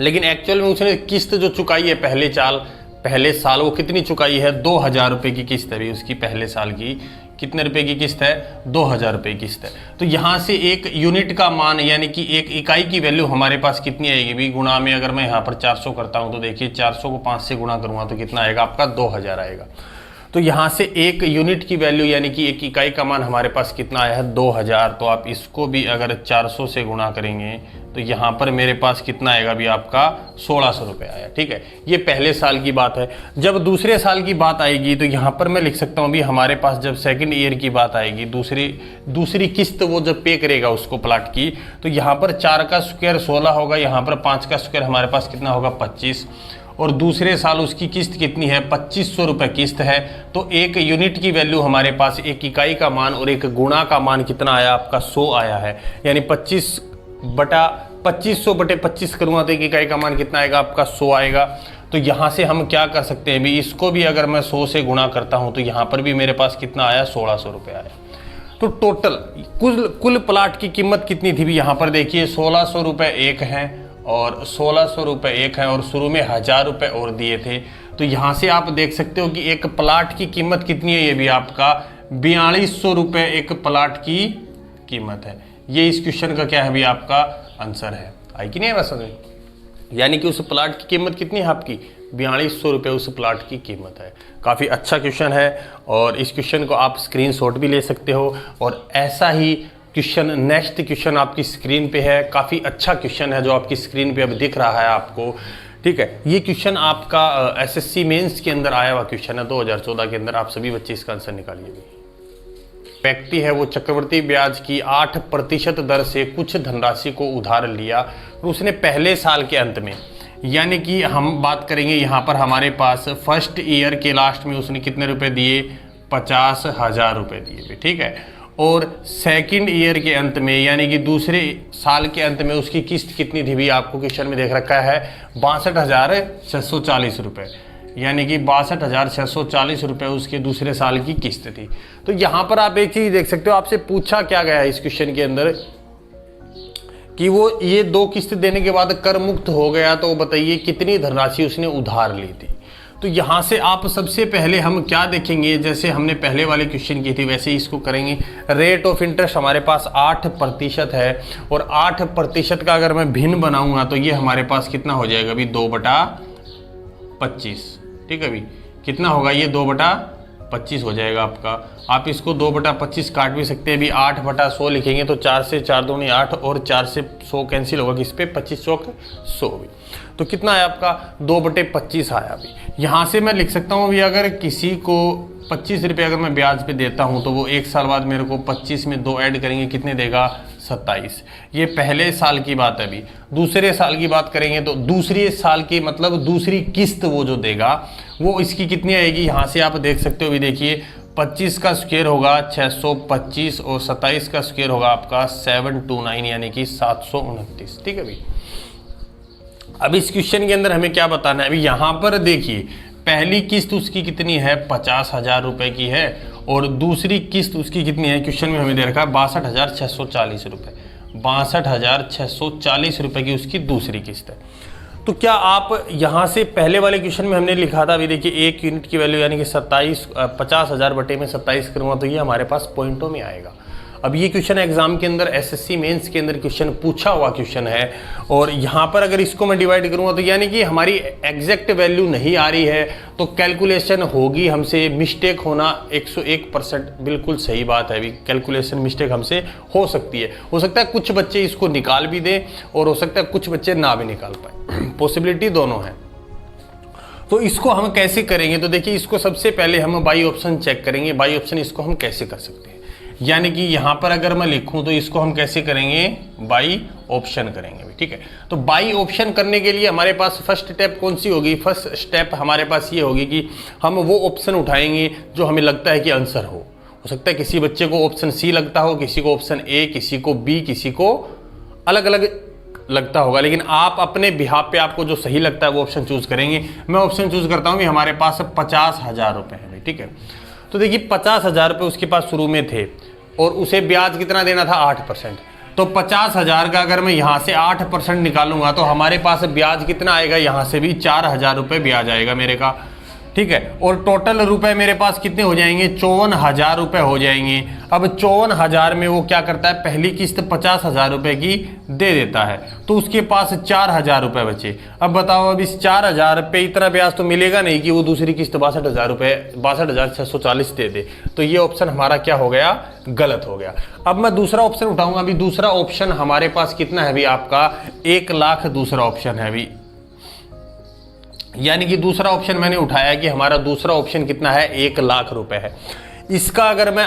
लेकिन एक्चुअल में उसने किस्त जो चुकाई है पहले साल वो कितनी चुकाई है, 2000 रुपये की किस्त है भी उसकी। पहले साल की कितने रुपए की किस्त है, 2000 रुपये की किस्त है। तो यहाँ से एक यूनिट का मान यानी कि एक इकाई की वैल्यू हमारे पास कितनी आएगी भी, गुणा में अगर मैं यहाँ पर 400 करता हूँ तो देखिए 400 को 5 से गुणा करूँगा तो कितना आएगा आपका, 2000 आएगा। तो यहाँ से एक यूनिट की वैल्यू यानी कि एक इकाई का मान हमारे पास कितना आया है, 2000। तो आप इसको भी अगर 400 से गुणा करेंगे तो यहाँ पर मेरे पास कितना आएगा भी आपका, 1600 रुपये आया, ठीक है। ये पहले साल की बात है। जब दूसरे साल की बात आएगी तो यहाँ पर मैं लिख सकता हूँ भी हमारे पास जब सेकंड ईयर की बात आएगी, दूसरी किस्त वो जब पे करेगा उसको प्लाट की, तो यहाँ पर 4 का स्क्वायर 16 होगा, यहाँ पर 5 का स्क्वायर हमारे पास कितना होगा, 25। और दूसरे साल उसकी किस्त कितनी है, 2500 रुपये किस्त है। तो एक यूनिट की वैल्यू हमारे पास, एक इकाई का मान और एक गुणा का मान कितना आया आपका, 100 आया है। यानी 2500/25 करूँगा तो एक इकाई का मान कितना आएगा आपका, 100 आएगा। तो यहाँ से हम क्या कर सकते हैं भी, इसको भी अगर मैं 100 से गुणा करता हूँ तो यहाँ पर भी मेरे पास कितना आया, 1600 रुपये आया। तो टोटल कुल प्लाट की कीमत कितनी थी भी, यहाँ पर देखिए 1600 रुपये एक है और 1600 रुपये एक है, और शुरू में 1000 रुपये और दिए थे। तो यहाँ से आप देख सकते हो कि एक प्लाट की कीमत कितनी है, ये भी आपका 4200 रुपये एक प्लाट की कीमत है। ये इस क्वेश्चन का क्या है भी आपका आंसर है। आई कि नहीं बस, यानी कि उस प्लाट की कीमत कितनी है आपकी, 4200 रुपये उस प्लाट की कीमत है। काफ़ी अच्छा क्वेश्चन है और इस क्वेश्चन को आप स्क्रीनशॉट भी ले सकते हो। और ऐसा ही क्वेश्चन, नेक्स्ट क्वेश्चन आपकी स्क्रीन पे है, काफ़ी अच्छा क्वेश्चन है जो आपकी स्क्रीन पे अब दिख रहा है आपको, ठीक है। ये क्वेश्चन आपका एसएससी मेंस के अंदर आया हुआ क्वेश्चन है 2014 के अंदर। आप सभी बच्चे इसका आंसर निकालिए भी। व्यक्ति है वो चक्रवृद्धि ब्याज की 8% दर से कुछ धनराशि को उधार लिया और उसने पहले साल के अंत में, यानी कि हम बात करेंगे यहाँ पर हमारे पास फर्स्ट ईयर के लास्ट में उसने कितने रुपए दिए, 50,000 रुपये दिए, ठीक है। और सेकंड ईयर के अंत में यानी कि दूसरे साल के अंत में उसकी किस्त कितनी थी भी, आपको क्वेश्चन में देख रखा है 62,640 रुपये, यानी कि 62,640 रुपये उसके दूसरे साल की किस्त थी। तो यहाँ पर आप एक चीज़ देख सकते हो, आपसे पूछा क्या गया है इस क्वेश्चन के अंदर कि वो ये 2 किस्त देने के बाद कर मुक्त हो गया, तो बताइए कितनी धनराशि उसने उधार ली थी। तो यहाँ से आप सबसे पहले हम क्या देखेंगे, जैसे हमने पहले वाले क्वेश्चन की थी वैसे ही इसको करेंगे। रेट ऑफ इंटरेस्ट हमारे पास 8% है और 8% का अगर मैं भिन्न बनाऊंगा तो ये हमारे पास कितना हो जाएगा अभी 2/25। ठीक है, अभी कितना होगा ये 2/25 हो जाएगा आपका। आप इसको 2/25 काट भी सकते हैं। अभी 8/100 लिखेंगे तो 4 से 4 दूनी 8 और 4 से 100 कैंसिल होगा, किस पे 25 चौक 100 भी। तो कितना है आपका 2/25 आया। अभी यहाँ से मैं लिख सकता हूँ अभी अगर किसी को 25 रुपये अगर मैं ब्याज पे देता हूँ तो वो 1 साल बाद मेरे को 25 में 2 ऐड करेंगे कितने देगा 27। ये पहले साल की बात है। अभी दूसरे साल की बात करेंगे तो दूसरे साल की मतलब दूसरी किस्त वो जो देगा वो इसकी कितनी आएगी, यहाँ से आप देख सकते हो। अभी देखिए 25 का स्क्वायर होगा 625 और 27 का स्क्वायर होगा आपका 729 यानी कि 729। ठीक है, अब इस क्वेश्चन के अंदर हमें क्या बताना है। अभी यहाँ पर देखिए पहली किस्त उसकी कितनी है 50,000 रुपए की है और दूसरी किस्त उसकी कितनी है, क्वेश्चन में हमें दे रखा है 62,640 रुपये। 62,640 रुपये की उसकी दूसरी किस्त है। तो क्या आप यहाँ से पहले वाले क्वेश्चन में हमने लिखा था, अभी देखिए 1 यूनिट की वैल्यू यानी कि 50,000 बटे में 27 करूँगा तो ये हमारे पास पॉइंटों में आएगा। अब ये क्वेश्चन एग्जाम के अंदर एसएससी मेंस के अंदर क्वेश्चन पूछा हुआ क्वेश्चन है और यहाँ पर अगर इसको मैं डिवाइड करूँगा तो यानी कि हमारी एग्जैक्ट वैल्यू नहीं आ रही है तो कैलकुलेशन होगी हमसे, मिस्टेक होना 101% बिल्कुल सही बात है। अभी कैलकुलेशन मिस्टेक हमसे हो सकती है, हो सकता है कुछ बच्चे इसको निकाल भी दें और हो सकता है कुछ बच्चे ना भी निकाल पाए, पॉसिबिलिटी दोनों है। तो इसको हम कैसे करेंगे, तो देखिए इसको सबसे पहले हम बाई ऑप्शन चेक करेंगे। बाई ऑप्शन इसको हम कैसे कर सकते हैं, यानी कि यहाँ पर अगर मैं लिखूं तो इसको हम कैसे करेंगे बाई ऑप्शन करेंगे। ठीक है, तो बाई ऑप्शन करने के लिए हमारे पास फर्स्ट स्टेप कौन सी होगी, फर्स्ट स्टेप हमारे पास ये होगी कि हम वो ऑप्शन उठाएंगे जो हमें लगता है कि आंसर हो सकता है किसी बच्चे को ऑप्शन सी लगता हो, किसी को ऑप्शन ए, किसी को बी, किसी को अलग अलग लगता होगा, लेकिन आप अपने बिहाफ पे आपको जो सही लगता है वो ऑप्शन चूज करेंगे। मैं ऑप्शन चूज करता हूँ कि हमारे पास 50,000 रुपये है। ठीक है, तो देखिए 50,000 रुपये उसके पास शुरू में थे और उसे ब्याज कितना देना था 8%। तो 50,000 का अगर मैं यहाँ से 8% निकालूंगा तो हमारे पास ब्याज कितना आएगा, यहाँ से भी 4,000 रुपये ब्याज आएगा मेरे का। ठीक है, और टोटल रुपए मेरे पास कितने हो जाएंगे 54,000 रुपये हो जाएंगे। अब 54,000 में वो क्या करता है, पहली किस्त 50,000 रुपये की दे देता है तो उसके पास 4,000 रुपये बचे। अब बताओ अब इस 4,000 पे इतना ब्याज तो मिलेगा नहीं कि वो दूसरी किस्त 62,000 रुपये 62,640 दे दे, तो ये ऑप्शन हमारा क्या हो गया, गलत हो गया। अब मैं दूसरा ऑप्शन उठाऊंगा। अभी दूसरा ऑप्शन हमारे पास कितना है, अभी आपका 1 लाख दूसरा ऑप्शन है। अभी यानी कि दूसरा ऑप्शन मैंने उठाया कि हमारा दूसरा ऑप्शन कितना है 1 लाख रुपए है। इसका अगर मैं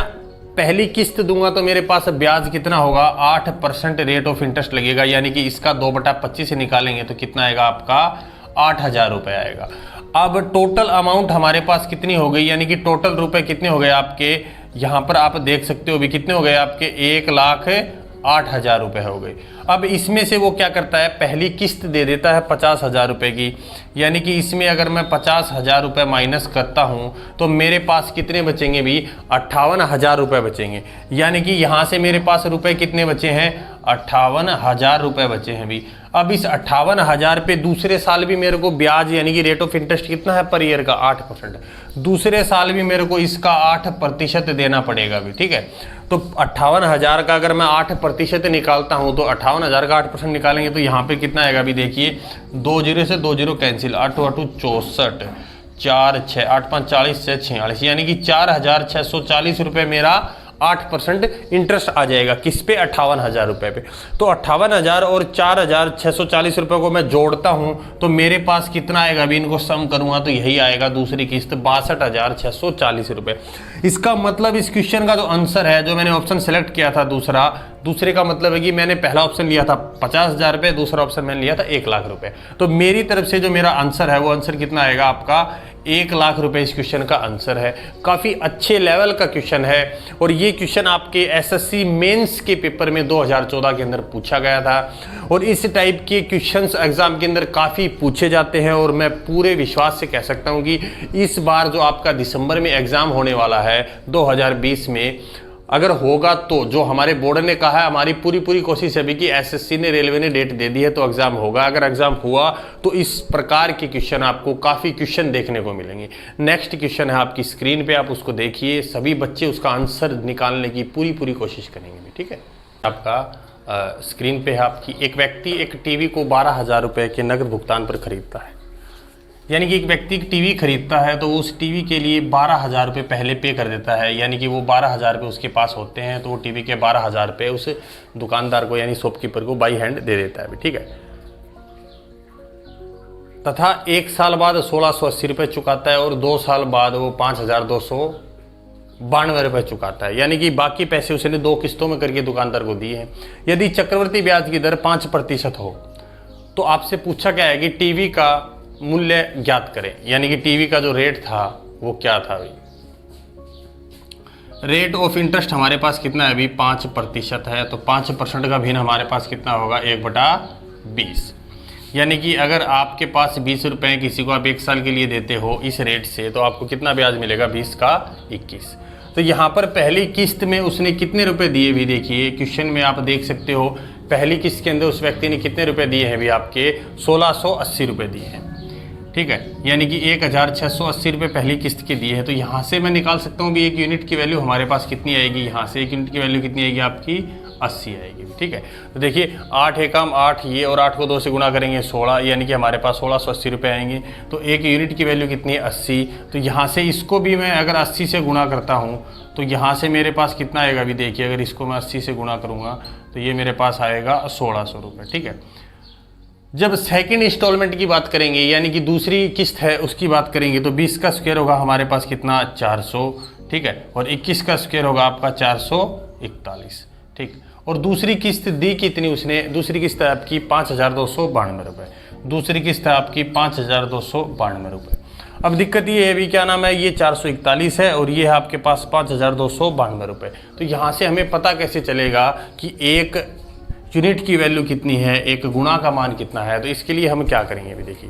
पहली किस्त दूंगा तो मेरे पास ब्याज कितना होगा 8% रेट ऑफ इंटरेस्ट लगेगा, यानी कि इसका 2/25 से निकालेंगे तो कितना आएगा आपका 8,000 रुपये आएगा। अब टोटल अमाउंट हमारे पास कितनी हो गई, यानी कि टोटल रुपए कितने हो गए आपके, यहाँ पर आप देख सकते हो भी कितने हो गए आपके 1,08,000 रुपये हो गए। अब इसमें से वो क्या करता है, पहली किस्त दे देता है 50,000 रुपये की, यानी कि इसमें अगर मैं 50,000 रुपये माइनस करता हूँ तो मेरे पास कितने बचेंगे भी 58,000 रुपये बचेंगे। यानी कि यहाँ से मेरे पास रुपए कितने बचे हैं 58,000 रुपये बचे हैं भी। अब इस 58,000 पे दूसरे साल भी मेरे को ब्याज यानी कि रेट ऑफ इंटरेस्ट कितना है पर ईयर का 8%, दूसरे साल भी मेरे को इसका 8% देना पड़ेगा भी। ठीक है, तो 58,000 का अगर मैं 8% निकालता हूं तो 58,000 का 8% निकालेंगे तो यहाँ पे कितना आएगा अभी देखिए 2 0 से 2 0 कैंसिल, 8 8 64, 4 6 8 5 40 से 46, यानी कि 4,640 रुपये मेरा 8% इंटरेस्ट आ जाएगा किस पे 58,000 रुपये पे। तो 58,000 और 4,640 रुपये को मैं जोड़ता हूं तो मेरे पास कितना आएगा, अभी इनको सम करूंगा तो यही आएगा दूसरी किस्त 62,640 रुपये। इसका मतलब इस क्वेश्चन का जो आंसर है, जो मैंने ऑप्शन सेलेक्ट किया था दूसरे का मतलब है कि मैंने पहला ऑप्शन लिया था 50,000 रुपये, दूसरा ऑप्शन मैंने लिया था 1 लाख रुपये। तो मेरी तरफ से जो मेरा आंसर है वो आंसर कितना आएगा आपका 1 लाख रुपए इस क्वेश्चन का आंसर है। काफ़ी अच्छे लेवल का क्वेश्चन है और ये क्वेश्चन आपके एसएससी मेंस के पेपर में 2014 के अंदर पूछा गया था और इस टाइप के क्वेश्चंस एग्जाम के अंदर काफ़ी पूछे जाते हैं। और मैं पूरे विश्वास से कह सकता हूँ कि इस बार जो आपका दिसंबर में एग्ज़ाम होने वाला है 2020 में, अगर होगा तो जो हमारे बोर्ड ने कहा है, हमारी पूरी कोशिश है भी कि एसएससी ने, रेलवे ने डेट दे दी है तो एग्जाम होगा। अगर एग्जाम हुआ तो इस प्रकार के क्वेश्चन आपको काफ़ी क्वेश्चन देखने को मिलेंगे। नेक्स्ट क्वेश्चन है आपकी स्क्रीन पे, आप उसको देखिए, सभी बच्चे उसका आंसर निकालने की पूरी कोशिश करेंगे। ठीक है, आपका स्क्रीन पे है आपकी, एक व्यक्ति एक टीवी को 12,000 रुपये के नगद भुगतान पर खरीदता है। यानी कि एक व्यक्ति टीवी खरीदता है तो उस टीवी के लिए 12,000 रुपये पहले पे कर देता है। यानी कि वो 12,000 रुपये उसके पास होते हैं तो वो टीवी के 12,000 रुपये उस दुकानदार को यानी शॉपकीपर को बाई हैंड दे देता है। ठीक है, तथा 1 साल बाद 1,680 रुपये चुकाता है और 2 साल बाद वो 5,292 रुपये चुकाता है। यानी कि बाकी पैसे उसने 2 किस्तों में करके दुकानदार को दिए हैं। यदि चक्रवृद्धि ब्याज की दर 5% हो तो आपसे पूछा क्या है कि टीवी का मूल्य ज्ञात करें। यानी कि टीवी का जो रेट था वो क्या था भाई, रेट ऑफ इंटरेस्ट हमारे पास कितना है अभी 5% है, तो 5% का भिन्न हमारे पास कितना होगा 1/20। यानी कि अगर आपके पास 20 रुपये किसी को आप 1 साल के लिए देते हो इस रेट से, तो आपको कितना ब्याज मिलेगा 20 का 21। तो यहाँ पर पहली किस्त में उसने कितने रुपए दिए भी देखिए, क्वेश्चन में आप देख सकते हो पहली किस्त के अंदर उस व्यक्ति ने कितने रुपए दिए हैं भी आपके 1,680 रुपये दिए हैं। ठीक है, यानी कि 1,680 रुपये पहली किस्त के दिए हैं। तो यहाँ से मैं निकाल सकता हूँ भी एक यूनिट की वैल्यू हमारे पास कितनी आएगी, यहाँ से एक यूनिट की वैल्यू कितनी आएगी आपकी 80 आएगी। ठीक है, तो देखिए 8 एकम 8 ये और 8 को 2 से गुणा करेंगे 16, यानी कि हमारे पास 1,680 रुपये आएंगे। तो एक यूनिट की वैल्यू कितनी है 80। तो यहाँ से इसको भी मैं अगर 80 से गुणा करता हूँ तो यहाँ से मेरे पास कितना आएगा अभी देखिए, अगर इसको मैं 80 से गुणा करूँगा तो ये मेरे पास आएगा 1,600 रुपये। ठीक है, जब सेकंड इंस्टॉलमेंट की बात करेंगे यानी कि दूसरी किस्त है उसकी बात करेंगे तो 20 का स्क्वायर होगा हमारे पास कितना 400। ठीक है, और 21 का स्क्वायर होगा आपका 441। ठीक, और दूसरी किस्त दी कितनी उसने, दूसरी किस्त है आपकी 5,292 रुपये। दूसरी किस्त है आपकी 5,292 रुपये। अब दिक्कत ये है भी क्या नाम है, ये 441 है और ये है आपके पास 5,292 रुपये। तो यहाँ से हमें पता कैसे चलेगा कि एक यूनिट की वैल्यू कितनी है, एक गुणा का मान कितना है। तो इसके लिए हम क्या करेंगे अभी देखिए,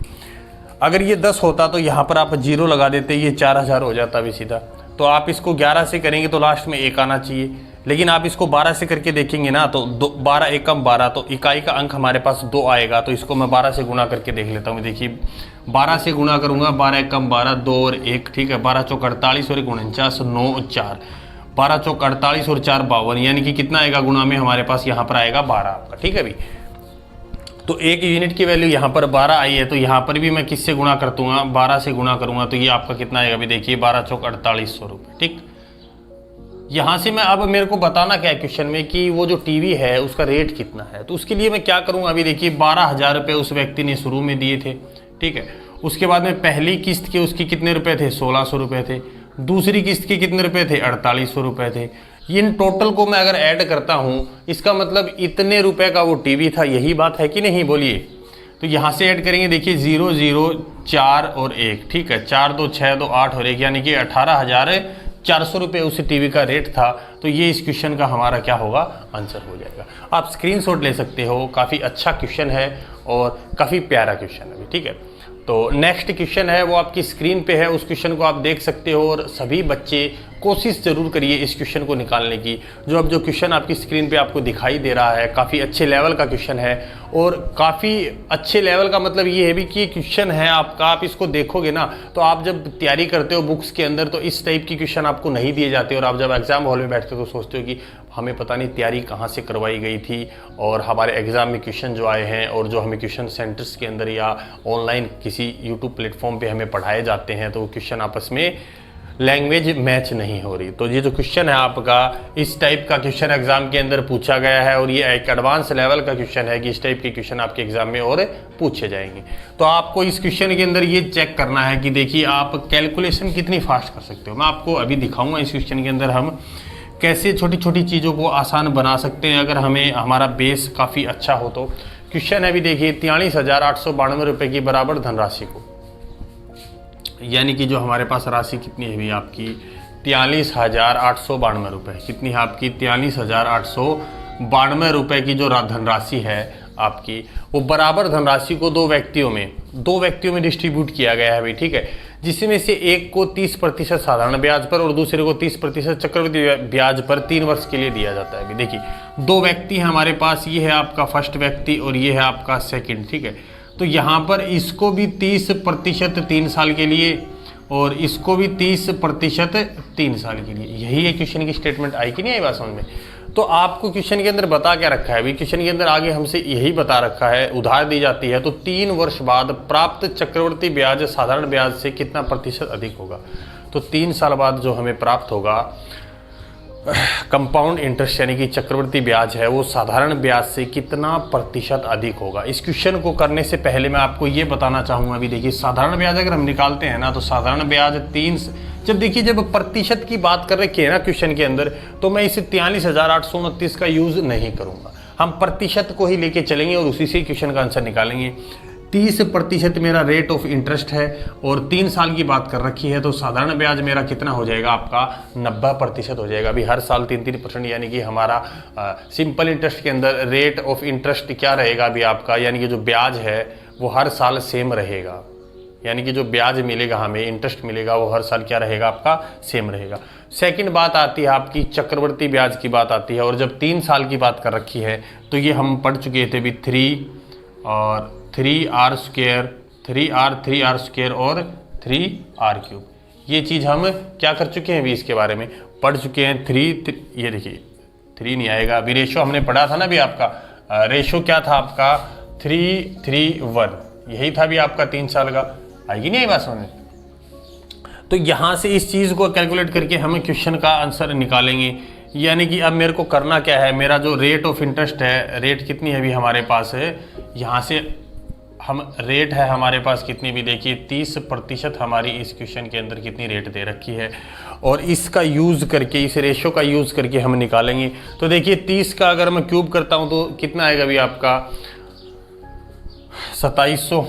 अगर ये 10 होता तो यहाँ पर आप 0 लगा देते, ये 4,000 हो जाता अभी सीधा। तो आप इसको 11 से करेंगे तो लास्ट में 1 आना चाहिए, लेकिन आप इसको 12 से करके देखेंगे ना तो 12 एकम 12, तो इकाई का अंक हमारे पास 2 आएगा। तो इसको मैं 12 से गुणा करके देख लेता हूँ। देखिए 12 से गुणा करूँगा, 12 एकम 12, 2 और 1। ठीक है, 12 चौक 48 और 1 49, 9 और 4, 12 चौक 48 और 4 52, यानी कि कितना आएगा गुणा में हमारे पास यहाँ पर आएगा 12 आपका। ठीक है अभी, तो एक यूनिट की वैल्यू यहाँ पर 12 आई है, तो यहाँ पर भी मैं किससे गुणा कर दूंगा 12 से गुणा करूंगा तो ये आपका कितना आएगा अभी देखिए 12 चौक 4800 रुपये। ठीक, यहाँ से मैं अब मेरे को बताना क्या है क्वेश्चन में कि वो जो टीवी है उसका रेट कितना है। तो उसके लिए मैं क्या करूँगा अभी देखिए 12,000 रुपये उस व्यक्ति ने शुरू में दिए थे। ठीक है, उसके बाद में पहली किस्त के उसकी कितने रुपए थे 1,600 रुपये थे, दूसरी किस्त के कितने रुपए थे 4,800 रुपये थे। इन टोटल को मैं अगर ऐड करता हूँ इसका मतलब इतने रुपए का वो टीवी था, यही बात है कि नहीं बोलिए। तो यहाँ से ऐड करेंगे देखिए 0 0 4 और 1। ठीक है, 4 2 6 2 8 और 1, यानी कि 18,400 रुपये उस टीवी का रेट था। तो ये इस क्वेश्चन का हमारा क्या होगा आंसर हो जाएगा। आप स्क्रीनशॉट ले सकते हो, काफ़ी अच्छा क्वेश्चन है और काफ़ी प्यारा क्वेश्चन है। ठीक है, तो नेक्स्ट क्वेश्चन है वो आपकी स्क्रीन पे है, उस क्वेश्चन को आप देख सकते हो और सभी बच्चे कोशिश ज़रूर करिए इस क्वेश्चन को निकालने की। जो क्वेश्चन आपकी स्क्रीन पे आपको दिखाई दे रहा है काफ़ी अच्छे लेवल का क्वेश्चन है, और काफ़ी अच्छे लेवल का मतलब ये है भी कि क्वेश्चन है आपका, आप इसको देखोगे ना तो आप जब तैयारी करते हो बुक्स के अंदर तो इस टाइप की क्वेश्चन आपको नहीं दिए जाते, और आप जब एग्जाम हॉल में बैठते हो तो सोचते हो कि हमें पता नहीं तैयारी कहाँ से करवाई गई थी, और हमारे एग्ज़ाम में क्वेश्चन जो आए हैं और जो हमें क्वेश्चन सेंटर्स के अंदर या ऑनलाइन किसी यूट्यूब प्लेटफॉर्म पे हमें पढ़ाए जाते हैं तो वो क्वेश्चन आपस में लैंग्वेज मैच नहीं हो रही। तो ये जो क्वेश्चन है आपका इस टाइप का क्वेश्चन एग्जाम के अंदर पूछा गया है, और ये एक एडवांस लेवल का क्वेश्चन है कि इस टाइप के क्वेश्चन आपके एग्जाम में और पूछे जाएंगे। तो आपको इस क्वेश्चन के अंदर ये चेक करना है कि देखिए आप कैलकुलेशन कितनी फास्ट कर सकते हो। मैं आपको अभी दिखाऊंगा इस क्वेश्चन के अंदर हम कैसे छोटी छोटी चीज़ों को आसान बना सकते हैं अगर हमें हमारा बेस काफ़ी अच्छा हो। तो क्वेश्चन है अभी देखिए 43,892 रुपये की बराबर धनराशि को, यानी कि जो हमारे पास राशि कितनी है भी आपकी 43,892 रुपये, कितनी है आपकी 43,892 रुपये की जो धनराशि है आपकी, वो बराबर धनराशि को दो व्यक्तियों में डिस्ट्रीब्यूट किया गया है भाई। ठीक है, जिसमें से एक को 30% साधारण ब्याज पर और दूसरे को 30% चक्रवृद्धि ब्याज पर 3 वर्ष के लिए दिया जाता है। अभी देखिए 2 व्यक्ति हैं हमारे पास, ये है आपका फर्स्ट व्यक्ति और ये है आपका सेकंड, ठीक है। तो यहाँ पर इसको भी 30% 3 साल के लिए और इसको भी 30% 3 साल के लिए। यही है क्वेश्चन की स्टेटमेंट। आई कि नहीं आई बात समझ में? तो आपको क्वेश्चन के अंदर बता क्या रखा है? अभी क्वेश्चन के अंदर आगे हमसे यही बता रखा है, उधार दी जाती है तो 3 वर्ष बाद प्राप्त चक्रवृद्धि ब्याज साधारण ब्याज से कितना प्रतिशत अधिक होगा। तो 3 साल बाद जो हमें प्राप्त होगा कंपाउंड इंटरेस्ट यानी कि चक्रवृद्धि ब्याज है, वो साधारण ब्याज से कितना प्रतिशत अधिक होगा। इस क्वेश्चन को करने से पहले मैं आपको ये बताना चाहूँगा। अभी देखिए साधारण ब्याज अगर हम निकालते हैं ना, तो साधारण ब्याज जब प्रतिशत की बात कर रखे हैं ना क्वेश्चन के अंदर, तो मैं इसे 43,829 का यूज नहीं करूँगा। हम प्रतिशत को ही लेके चलेंगे और उसी से क्वेश्चन का आंसर निकालेंगे। 30% मेरा रेट ऑफ इंटरेस्ट है और 3 साल की बात कर रखी है, तो साधारण ब्याज मेरा कितना हो जाएगा आपका 90% हो जाएगा। अभी हर साल 3-3% यानी कि हमारा सिंपल इंटरेस्ट के अंदर रेट ऑफ इंटरेस्ट क्या रहेगा अभी आपका, यानी कि जो ब्याज है वो हर साल सेम रहेगा। यानी कि जो ब्याज मिलेगा हमें, इंटरेस्ट मिलेगा, वो हर साल क्या रहेगा आपका सेम रहेगा। सेकंड बात आती है आपकी चक्रवृद्धि ब्याज की बात आती है, और जब 3 साल की बात कर रखी है तो ये हम पढ़ चुके थे भी 3r स्क्वायर 3r स्क्वायर और 3r क्यूब। ये चीज़ हम क्या कर चुके हैं अभी इसके बारे में पढ़ चुके हैं। ये देखिए 3 नहीं आएगा, अभी रेशो हमने पढ़ा था ना अभी आपका रेशो क्या था आपका 3:3:1, यही था भी आपका 3 साल का। आएगी नहीं बात समझ? तो यहाँ से इस चीज़ को कैलकुलेट करके हम क्वेश्चन का आंसर निकालेंगे। यानी कि अब मेरे को करना क्या है, मेरा जो रेट ऑफ इंटरेस्ट है, रेट कितनी है अभी हमारे पास है, यहाँ से हम रेट है हमारे पास कितनी भी देखिए 30% हमारी इस क्वेश्चन के अंदर कितनी रेट दे रखी है, और इसका यूज़ करके, इस रेशो का यूज़ करके हम निकालेंगे। तो देखिए 30 का अगर मैं क्यूब करता हूँ तो कितना आएगा अभी आपका 2700,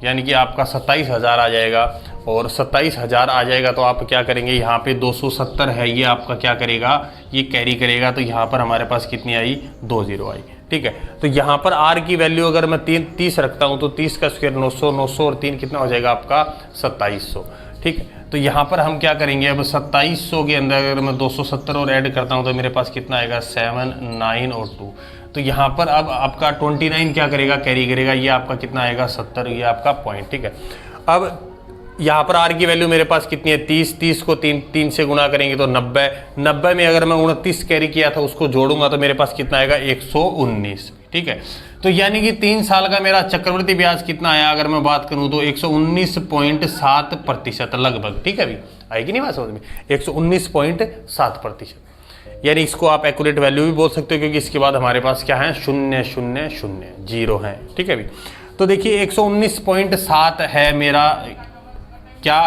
यानी कि आपका 27,000 आ जाएगा। और 27,000 आ जाएगा तो आप क्या करेंगे, यहाँ पे 270 है, ये आपका क्या करेगा, ये कैरी करेगा, तो यहाँ पर हमारे पास कितनी आई 2 0 आई। ठीक है, तो यहाँ पर r की वैल्यू अगर मैं 30 रखता हूँ तो 30 का स्क्वायर 900, 900 और 3 कितना हो जाएगा आपका 2700। ठीक है, तो यहाँ पर हम क्या करेंगे, अब 2700 के अंदर अगर मैं 270 और ऐड करता हूँ तो मेरे पास कितना आएगा 7, 9 और 2। तो यहाँ पर अब आपका 29 क्या करेगा, कैरी करेगा, ये आपका कितना आएगा 70, ये आपका पॉइंट। ठीक है, अब यहाँ पर r की वैल्यू मेरे पास कितनी है 30 को 3 से गुना करेंगे तो 90 में अगर मैं 29 कैरी किया था उसको जोड़ूंगा तो मेरे पास कितना आएगा 119। ठीक है, तो यानी कि 3 साल का मेरा चक्रवृद्धि ब्याज कितना आया अगर मैं बात करूं तो 119.7% लगभग। ठीक है, अभी आएगी नहीं बात समझ में, 119.7%। यानी इसको आप एक्यूरेट वैल्यू भी बोल सकते हो, क्योंकि इसके बाद हमारे पास क्या है 0 है। ठीक है, अभी तो देखिए 119.7 है मेरा क्या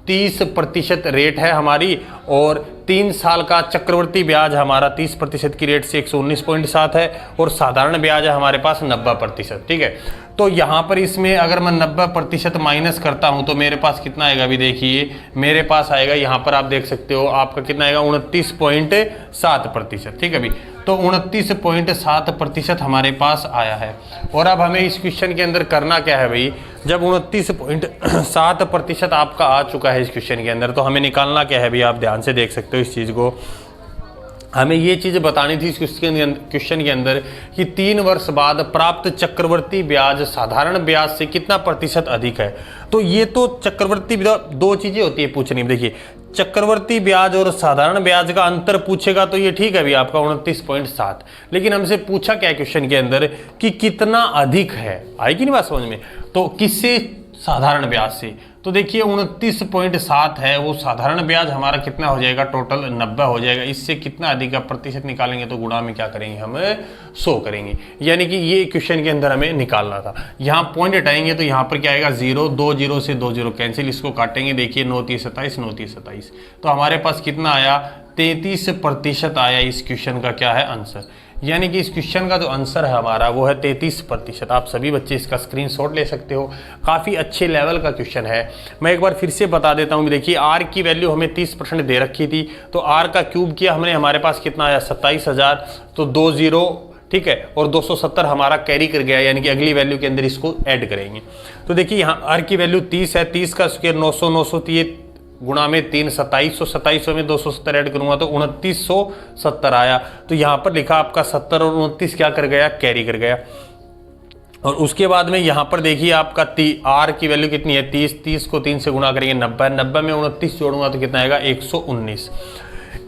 30% रेट है हमारी, और 3 साल का चक्रवृद्धि ब्याज हमारा 30% की रेट से 119.7 है, और साधारण ब्याज है हमारे पास 90%। ठीक है, तो यहाँ पर इसमें अगर मैं 90% माइनस करता हूँ तो मेरे पास कितना आएगा, अभी देखिए मेरे पास आएगा, यहाँ पर आप देख सकते हो आपका कितना आएगा 29.7%। ठीक है, अभी तो 29.7% हमारे पास आया है। और अब हमें इस क्वेश्चन के अंदर करना क्या है भाई, जब 29.7% आपका आ चुका है इस क्वेश्चन के अंदर, तो हमें निकालना क्या है भाई, आप ध्यान से देख सकते हो इस चीज़ को। हमें ये चीज़ बतानी थी इस क्वेश्चन के अंदर कि 3 वर्ष बाद प्राप्त चक्रवृद्धि ब्याज साधारण ब्याज से कितना प्रतिशत अधिक है। तो ये तो चक्रवृद्धि दो चीज़ें होती है पूछनी। देखिए चक्रवृद्धि ब्याज और साधारण ब्याज का अंतर पूछेगा तो ये ठीक है अभी आपका 29.7, लेकिन हमसे पूछा क्या क्वेश्चन के अंदर कि कितना अधिक है, आएगी नहीं बात समझ में, तो किससे, साधारण ब्याज से। तो देखिए 29.7 है, वो साधारण ब्याज हमारा कितना हो जाएगा, टोटल 90 हो जाएगा। इससे कितना अधिक का प्रतिशत निकालेंगे तो गुणा में क्या करेंगे, हम 100 करेंगे। यानी कि ये क्वेश्चन के अंदर हमें निकालना था। यहाँ पॉइंट हटाएंगे तो यहाँ पर क्या आएगा 0, 2 0 से 2 0 कैंसिल, इसको काटेंगे, देखिए 9 3 27, 9 3 27, तो हमारे पास कितना आया 33% आया इस क्वेश्चन का क्या है आंसर। यानी कि इस क्वेश्चन का जो आंसर है हमारा वो है 33%। आप सभी बच्चे इसका स्क्रीनशॉट ले सकते हो, काफ़ी अच्छे लेवल का क्वेश्चन है। मैं एक बार फिर से बता देता हूँ, देखिए r की वैल्यू हमें 30% दे रखी थी, तो r का क्यूब किया हमने, हमारे पास कितना आया 27,000, तो 2 0 ठीक है, और 270 हमारा कैरी कर गया, यानी कि अगली वैल्यू के अंदर इसको ऐड करेंगे। तो देखिए यहाँ r की वैल्यू 30 है, 30 का स्क्वायर 900, 900 गुणा में 3 2700, 2700 में 270 ऐड करूंगा तो 2970 आया। तो यहाँ पर लिखा आपका 70 और 29 क्या कर गया, कैरी कर गया। और उसके बाद में यहाँ पर देखिए आपका r की वैल्यू कितनी है, 30, 30 को 3 से गुणा करेंगे 90, 90 में 29 जोड़ूंगा तो कितना आएगा 119।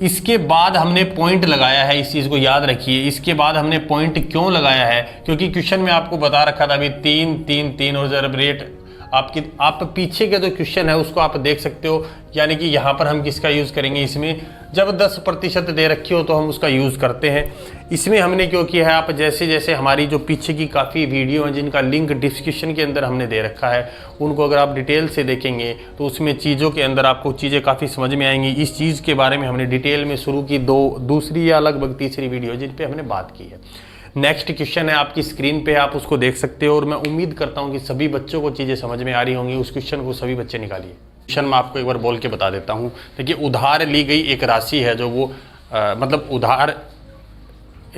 इसके बाद हमने पॉइंट लगाया है, इस चीज़ को याद रखिए। इसके बाद हमने पॉइंट क्यों लगाया है, क्योंकि क्वेश्चन में आपको बता रखा था अभी 3 3 3 और जब रेट आप पीछे का जो क्वेश्चन है उसको आप देख सकते हो, यानी कि यहाँ पर हम किसका यूज़ करेंगे, इसमें जब 10% दे रखी हो तो हम उसका यूज़ करते हैं। इसमें हमने क्यों किया है, आप जैसे जैसे हमारी जो पीछे की काफ़ी वीडियो हैं जिनका लिंक डिस्क्रिप्शन के अंदर हमने दे रखा है, उनको अगर आप डिटेल से देखेंगे तो उसमें चीज़ों के अंदर आपको चीज़ें काफ़ी समझ में आएंगी। इस चीज़ के बारे में हमने डिटेल में शुरू की दूसरी या लगभग तीसरी वीडियो जिन पर हमने बात की है। नेक्स्ट क्वेश्चन है आपकी स्क्रीन पे, आप उसको देख सकते हो और मैं उम्मीद करता हूँ कि सभी बच्चों को चीज़ें समझ में आ रही होंगी। उस क्वेश्चन को सभी बच्चे निकालिए। क्वेश्चन मैं आपको एक बार बोल के बता देता हूँ। देखिए उधार ली गई एक राशि है, जो वो मतलब उधार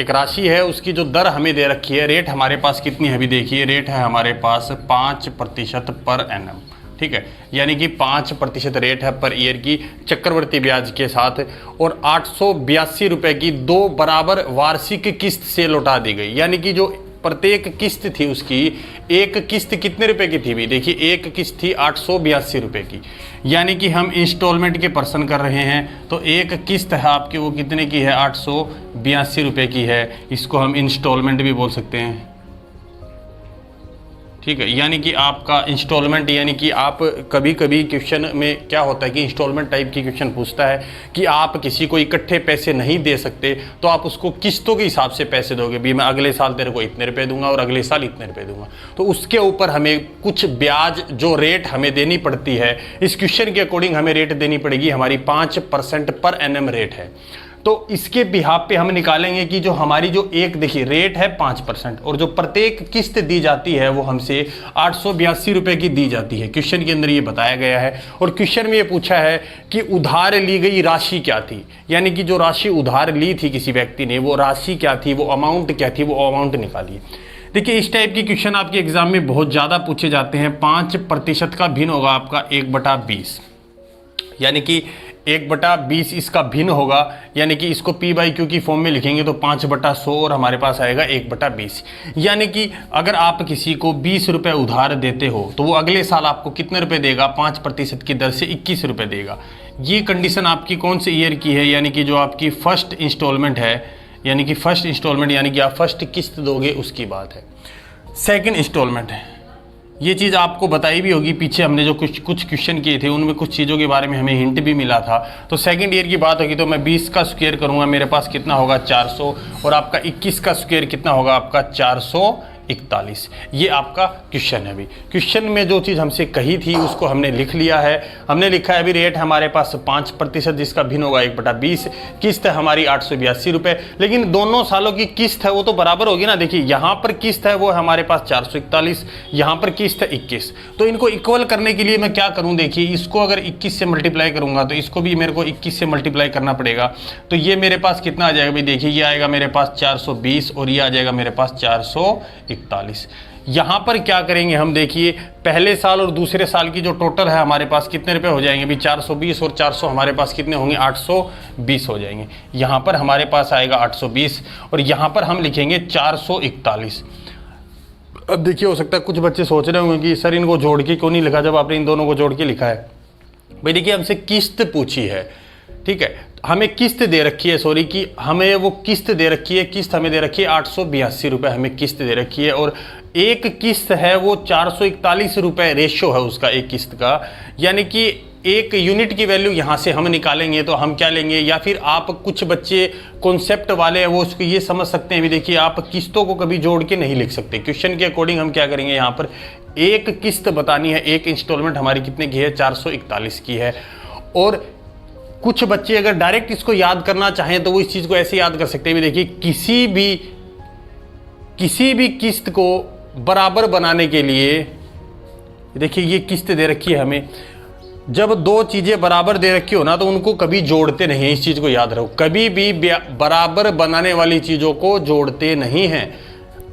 एक राशि है, उसकी जो दर हमें दे रखी है, रेट हमारे पास कितनी है, अभी देखिए रेट है हमारे पास 5% पर एनम, ठीक है, यानी कि 5% रेट है पर ईयर की चक्रवर्ती ब्याज के साथ, और 882 रुपये की 2 बराबर वार्षिक किस्त से लौटा दी गई। यानी कि जो प्रत्येक किस्त थी उसकी एक किस्त कितने रुपए की थी, भी देखिए एक किस्त थी 882 रुपये की, यानी कि हम इंस्टॉलमेंट के पर्सन कर रहे हैं तो एक किस्त है आपकी वो कितने की है, 882 रुपये की है। इसको हम इंस्टॉलमेंट भी बोल सकते हैं, ठीक है, यानी कि आपका इंस्टॉलमेंट, यानी कि आप कभी कभी क्वेश्चन में क्या होता है कि इंस्टॉलमेंट टाइप की क्वेश्चन पूछता है कि आप किसी को इकट्ठे पैसे नहीं दे सकते तो आप उसको किस्तों के हिसाब से पैसे दोगे, भी मैं अगले साल तेरे को इतने रुपए दूंगा और अगले साल इतने रुपए दूंगा, तो उसके ऊपर हमें कुछ ब्याज जो रेट हमें देनी पड़ती है, इस क्वेश्चन के अकॉर्डिंग हमें रेट देनी पड़ेगी, हमारी 5% पर एनम रेट है। तो इसके बिहाफ पे हम निकालेंगे कि जो हमारी जो एक देखिए रेट है 5% और जो प्रत्येक किस्त दी जाती है वो हमसे 882 रुपये की दी जाती है। क्वेश्चन के अंदर ये बताया गया है और क्वेश्चन में ये पूछा है कि उधार ली गई राशि क्या थी, यानी कि जो राशि उधार ली थी किसी व्यक्ति ने वो राशि क्या थी, वो अमाउंट क्या थी, वो अमाउंट निकालिए। देखिए इस टाइप के क्वेश्चन आपके एग्जाम में बहुत ज़्यादा पूछे जाते हैं। 5% का भिन्न होगा आपका 1/20, यानी कि 1/20 इसका भिन्न होगा, यानी कि इसको P/Q की फॉर्म में लिखेंगे तो 5/100 और हमारे पास आएगा 1/20। यानी कि अगर आप किसी को 20 रुपये उधार देते हो तो वो अगले साल आपको कितने रुपए देगा, 5% की दर से 21 रुपये देगा। ये कंडीशन आपकी कौन से ईयर की है, यानी कि जो आपकी फर्स्ट इंस्टॉलमेंट है, यानी कि फर्स्ट इंस्टॉलमेंट यानी कि आप फर्स्ट किस्त दोगे उसकी बात है। सेकेंड इंस्टॉलमेंट है, ये चीज़ आपको बताई भी होगी, पीछे हमने जो कुछ क्वेश्चन किए थे उनमें कुछ चीज़ों के बारे में हमें हिंट भी मिला था। तो सेकंड ईयर की बात होगी तो मैं 20 का स्क्वायर करूंगा, मेरे पास कितना होगा 400, और आपका 21 का स्क्वायर कितना होगा आपका 441। ये आपका क्वेश्चन है। अभी क्वेश्चन में जो चीज़ हमसे कही थी उसको हमने लिख लिया है। हमने लिखा है अभी रेट हमारे पास 5% जिसका भिन्न होगा 1/20, किस्त है हमारी 882 रुपये, लेकिन दोनों सालों की किस्त है वो तो बराबर होगी ना। देखिए यहाँ पर किस्त है वो हमारे पास 441, यहाँ पर किस्त है 21, तो इनको इक्वल करने के लिए मैं क्या करूँ, देखिए इसको अगर 21 से मल्टीप्लाई करूँगा तो इसको भी मेरे को 21 से मल्टीप्लाई करना पड़ेगा, तो ये मेरे पास कितना आ जाएगा भाई, देखिए ये आएगा मेरे पास 420 और ये आ जाएगा मेरे पास 441। यहाँ पर क्या करेंगे हम, देखिए पहले साल और दूसरे साल की जो टोटल है हमारे पास कितने रुपए हो जाएंगे भी, 420 और 400 हमारे पास कितने होंगे, 820 हो जाएंगे। यहाँ पर हमारे पास आएगा 820 और यहाँ पर हम लिखेंगे 441। अब देखिए हो सकता है कुछ बच्चे सोच रहे होंगे कि सर इनको जोड़ के क्यों नहीं लिखा जब आपने इन दोनों को जोड़ के लिखा है। भाई देखिए हमसे किस्त पूछी है, ठीक है, हमें किस्त दे रखी है, सॉरी कि हमें वो किस्त दे रखी है, किस्त हमें दे रखी है 882 रुपये हमें किस्त दे रखी है, और एक किस्त है वो 441 रुपये रेशो है उसका एक किस्त का, यानी कि एक यूनिट की वैल्यू यहाँ से हम निकालेंगे तो हम क्या लेंगे, या फिर आप कुछ बच्चे कॉन्सेप्ट वाले हैं वो उसको ये समझ सकते हैं भी, देखिए आप किस्तों को कभी जोड़ के नहीं लिख सकते। क्वेश्चन के अकॉर्डिंग हम क्या करेंगे, यहाँ पर एक किस्त बतानी है, एक इंस्टॉलमेंट हमारी कितने की है, 441 की है। और कुछ बच्चे अगर डायरेक्ट इसको याद करना चाहें तो वो इस चीज़ को ऐसे याद कर सकते हैं भी, देखिए किसी भी किस्त को बराबर बनाने के लिए, देखिए ये किस्त दे रखी है हमें, जब दो चीज़ें बराबर दे रखी हो ना तो उनको कभी जोड़ते नहीं हैं, इस चीज़ को याद रखो। कभी भी बराबर बनाने वाली चीज़ों को जोड़ते नहीं हैं।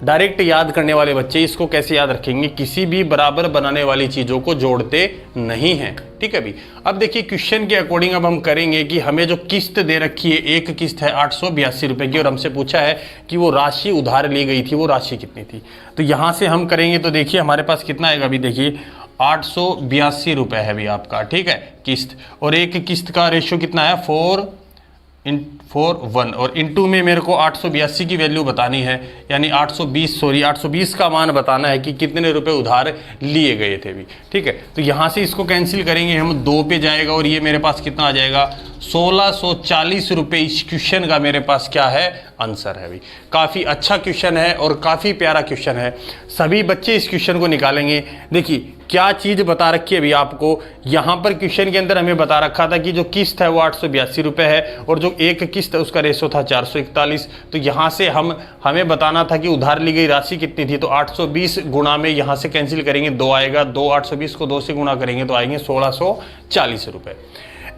डायरेक्ट याद करने वाले बच्चे इसको कैसे याद रखेंगे, किसी भी बराबर बनाने वाली चीज़ों को जोड़ते नहीं हैं। ठीक है भी। अब देखिए क्वेश्चन के अकॉर्डिंग अब हम करेंगे कि हमें जो किस्त दे रखी है, एक किस्त है 882 रुपये की, और हमसे पूछा है कि वो राशि उधार ली गई थी, वो राशि कितनी थी। तो यहाँ से हम करेंगे तो देखिए हमारे पास कितना आएगा अभी, देखिए 882 रुपये है भी आपका, ठीक है, किस्त। और एक किस्त का रेशियो कितना है 4:1, और इनटू में मेरे को 882 की वैल्यू बतानी है, यानी 820 का मान बताना है कि कितने रुपए उधार लिए गए थे भी। ठीक है, तो यहाँ से इसको कैंसिल करेंगे हम, 2 पे जाएगा और ये मेरे पास कितना आ जाएगा 1640 रुपये। इस क्वेश्चन का मेरे पास क्या है, आंसर है भी। काफ़ी अच्छा क्वेश्चन है और काफ़ी प्यारा क्वेश्चन है, सभी बच्चे इस क्वेश्चन को निकालेंगे। देखिए क्या चीज़ बता रखी है अभी आपको, यहाँ पर क्वेश्चन के अंदर हमें बता रखा था कि जो किस्त है वो 882 रुपये है और जो एक किस्त है उसका रेशो था 441। तो यहाँ से हमें बताना था कि उधार ली गई राशि कितनी थी। तो 820 गुणा में यहाँ से कैंसिल करेंगे, 2 आएगा, 820 को 2 से गुणा करेंगे तो आएंगे 1640 रुपये।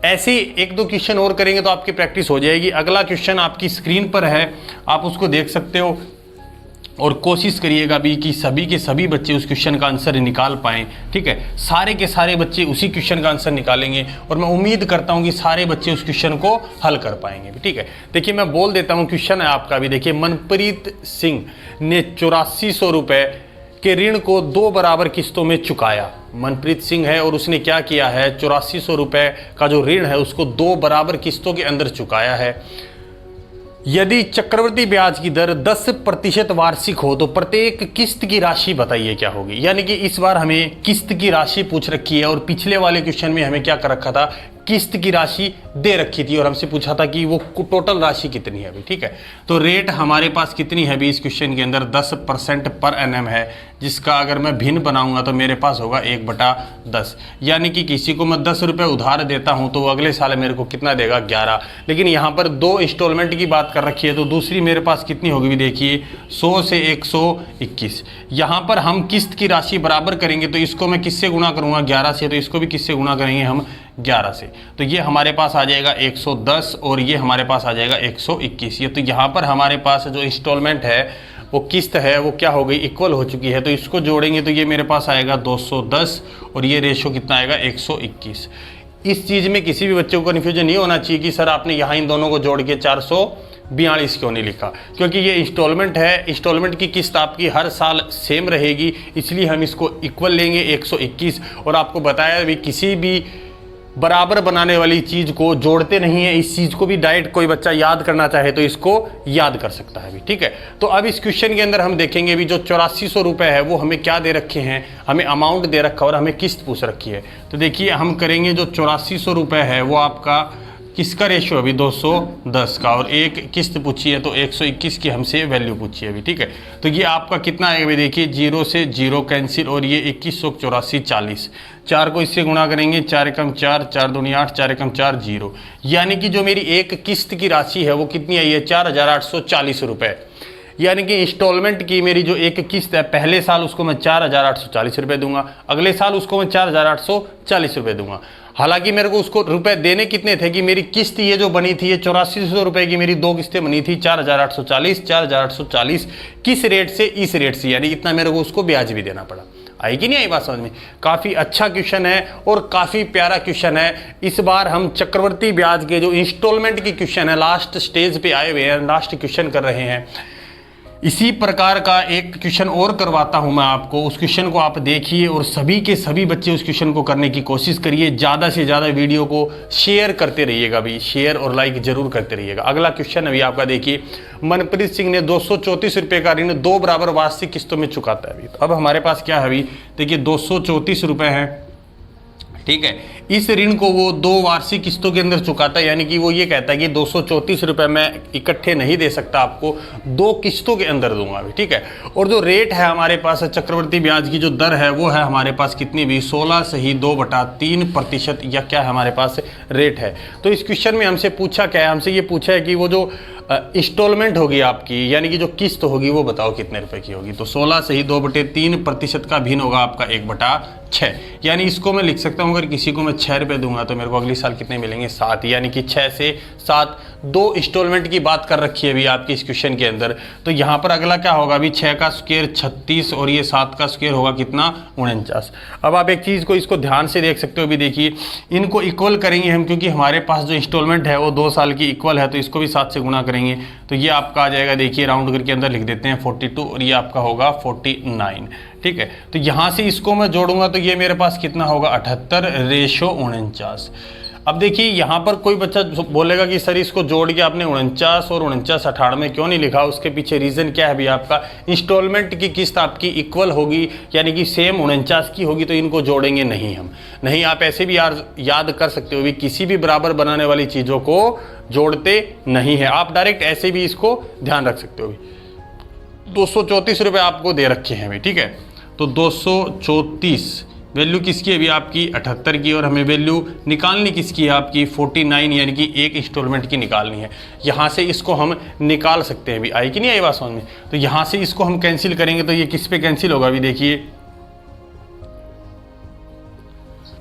ऐसे ही 1-2 क्वेश्चन और करेंगे तो आपकी प्रैक्टिस हो जाएगी। अगला क्वेश्चन आपकी स्क्रीन पर है, आप उसको देख सकते हो और कोशिश करिएगा भी कि सभी के सभी बच्चे उस क्वेश्चन का आंसर निकाल पाएँ। ठीक है, सारे के सारे बच्चे उसी क्वेश्चन का आंसर निकालेंगे और मैं उम्मीद करता हूं कि सारे बच्चे उस क्वेश्चन को हल कर पाएंगे भी। ठीक है, देखिए मैं बोल देता हूं, क्वेश्चन है आपका भी। देखिए मनप्रीत सिंह ने 8400 रुपये के ऋण को 2 बराबर किस्तों में चुकाया। मनप्रीत सिंह है और उसने क्या किया है, 8400 रुपये का जो ऋण है उसको 2 बराबर किस्तों के अंदर चुकाया है। यदि चक्रवृद्धि ब्याज की दर 10% वार्षिक हो तो प्रत्येक किस्त की राशि बताइए क्या होगी। यानी कि इस बार हमें किस्त की राशि पूछ रखी है और पिछले वाले क्वेश्चन में हमें क्या कर रखा था, किस्त की राशि दे रखी थी और हमसे पूछा था कि वो टोटल राशि कितनी है अभी। ठीक है, तो रेट हमारे पास कितनी है अभी इस क्वेश्चन के अंदर, 10% पर एनएम है, जिसका अगर मैं भिन्न बनाऊंगा तो मेरे पास होगा 1/10। यानी कि किसी को मैं 10 रुपये उधार देता हूं तो वो अगले साल मेरे को कितना देगा, 11। लेकिन यहाँ पर 2 इंस्टॉलमेंट की बात कर रखी है तो दूसरी मेरे पास कितनी होगी, देखिए 100 से 121। यहाँ पर हम किस्त की राशि बराबर करेंगे तो इसको मैं किससे गुणा करूँगा, 11 से, तो इसको भी किससे गुणा करेंगे हम, 11 से। तो ये हमारे पास आ जाएगा 110 और ये हमारे पास आ जाएगा 121। ये तो यहाँ पर हमारे पास जो इंस्टॉलमेंट है वो किस्त है वो क्या हो गई, इक्वल हो चुकी है। तो इसको जोड़ेंगे तो ये मेरे पास आएगा 210 और ये रेशो कितना आएगा 121। इस चीज़ में किसी भी बच्चे को कन्फ्यूजन नहीं होना चाहिए कि सर आपने यहाँ इन दोनों को जोड़ के 442 क्यों नहीं लिखा, क्योंकि ये इंस्टॉलमेंट है। इंस्टॉलमेंट की किस्त आपकी हर साल सेम रहेगी, इसलिए हम इसको इक्वल लेंगे 121। और आपको बताया भी किसी भी बराबर बनाने वाली चीज़ को जोड़ते नहीं है। इस चीज़ को भी डायरेक्ट कोई बच्चा याद करना चाहे तो इसको याद कर सकता है भी। ठीक है, तो अब इस क्वेश्चन के अंदर हम देखेंगे भी जो 8400 रुपये है वो हमें क्या दे रखे हैं, हमें अमाउंट दे रखा और हमें किस्त पूछ रखी है। तो देखिए हम करेंगे, जो 8400 रुपये है वो आपका किसका रेशियो अभी 210 का, और एक किस्त पूछी है तो 121 की हमसे वैल्यू पूछी है अभी। ठीक है, तो ये आपका कितना आएगा भाई, देखिए 0 से 0 कैंसिल और ये 2184 40। 4 को इससे गुणा करेंगे, 4 एकम 4, 4 दूनी 8, 4 एकम 4 0। यानी कि जो मेरी एक किस्त की राशि है वो कितनी आई है, 4840 रुपये। यानी कि इंस्टॉलमेंट की मेरी जो एक किस्त है, पहले साल उसको मैं 4840 रुपये दूंगा, अगले साल उसको मैं 4840 रुपये दूंगा। हालांकि मेरे को उसको रुपए देने कितने थे कि मेरी किस्त ये जो बनी थी, ये 8400 रुपये की मेरी 2 किस्तें बनी थी, 4840 किस रेट से, इस रेट से, यानी इतना मेरे को उसको ब्याज भी देना पड़ा। आई कि नहीं आई बात समझ में। काफ़ी अच्छा क्वेश्चन है और काफ़ी प्यारा क्वेश्चन है। इस बार हम चक्रवर्ती ब्याज के जो इंस्टॉलमेंट की क्वेश्चन है लास्ट स्टेज पे आए हुए हैं, लास्ट क्वेश्चन कर रहे हैं। इसी प्रकार का एक क्वेश्चन और करवाता हूं मैं आपको, उस क्वेश्चन को आप देखिए और सभी के सभी बच्चे उस क्वेश्चन को करने की कोशिश करिए। ज़्यादा से ज़्यादा वीडियो को शेयर करते रहिएगा भी, शेयर और लाइक जरूर करते रहिएगा। अगला क्वेश्चन अभी आपका देखिए, मनप्रीत सिंह ने 234 रुपये का ऋण 2 बराबर वार्षिक किस्तों में चुकाता है अभी। तो अब हमारे पास क्या है अभी, देखिए 234 रुपये हैं। ठीक है, इस ऋण को वो 2 वार्षिक किस्तों के अंदर चुकाता है, यानी कि वो ये कहता है कि 234 रुपये मैं इकट्ठे नहीं दे सकता आपको, 2 किस्तों के अंदर दूंगा अभी। ठीक है, और जो रेट है हमारे पास चक्रवर्ती ब्याज की जो दर है वो है हमारे पास कितनी भी 16.2/3% या क्या है हमारे पास रेट है। तो इस क्वेश्चन में हमसे पूछा क्या है, हमसे ये पूछा है कि वो जो इंस्टॉलमेंट होगी आपकी, यानी कि जो किस्त होगी वो बताओ कितने रुपए की होगी। तो 16.2/3% का भिन्न होगा आपका 1/6। यानी इसको मैं लिख सकता हूँ, अगर किसी को मैं मैं 6 रुपये दूंगा तो मेरे को अगले साल कितने मिलेंगे? 7, यानी कि 6 से 7 2 इंस्टॉलमेंट की बात कर रखी है अभी आपकी इस क्वेश्चन के अंदर। तो यहाँ पर अगला क्या होगा? अभी 6 का स्क्वायर 36 और ये 7 का स्क्वायर होगा कितना? 49। अब आप एक चीज़ को इसको ध्यान से देख सकते हो। अभी देखिए इनको इक्वल करेंगे हम, क्योंकि हमारे पास जो इंस्टॉलमेंट है वो 2 साल की इक्वल है, तो इसको भी 7 से गुणा करेंगे तो ये आपका आ जाएगा, देखिए राउंड करके अंदर लिख देते हैं 42 और ये आपका होगा 49। ठीक है, तो यहाँ से इसको मैं जोड़ूंगा तो ये मेरे पास कितना होगा? 78/49। अब देखिए यहाँ पर कोई बच्चा बोलेगा कि सर इसको जोड़ के आपने 49 और 49 98 क्यों नहीं लिखा? उसके पीछे रीज़न क्या है? भी आपका इंस्टॉलमेंट की किस्त आपकी इक्वल होगी, यानी कि सेम 49 की होगी, तो इनको जोड़ेंगे नहीं हम। नहीं, आप ऐसे भी याद कर सकते हो भी, किसी भी बराबर बनाने वाली चीज़ों को जोड़ते नहीं है। आप डायरेक्ट ऐसे भी इसको ध्यान रख सकते हो। भी 234 रुपये आपको दे रखे हैं अभी, ठीक है। तो 234 वैल्यू किसकी है? अभी आपकी 78 की, और हमें वैल्यू निकालनी किसकी है? आपकी 49, यानी कि एक इंस्टॉलमेंट की निकालनी है। यहाँ से इसको हम निकाल सकते हैं। अभी आई कि नहीं आई बात समझ में? तो यहाँ से इसको हम कैंसिल करेंगे तो ये किस पे कैंसिल होगा? अभी देखिए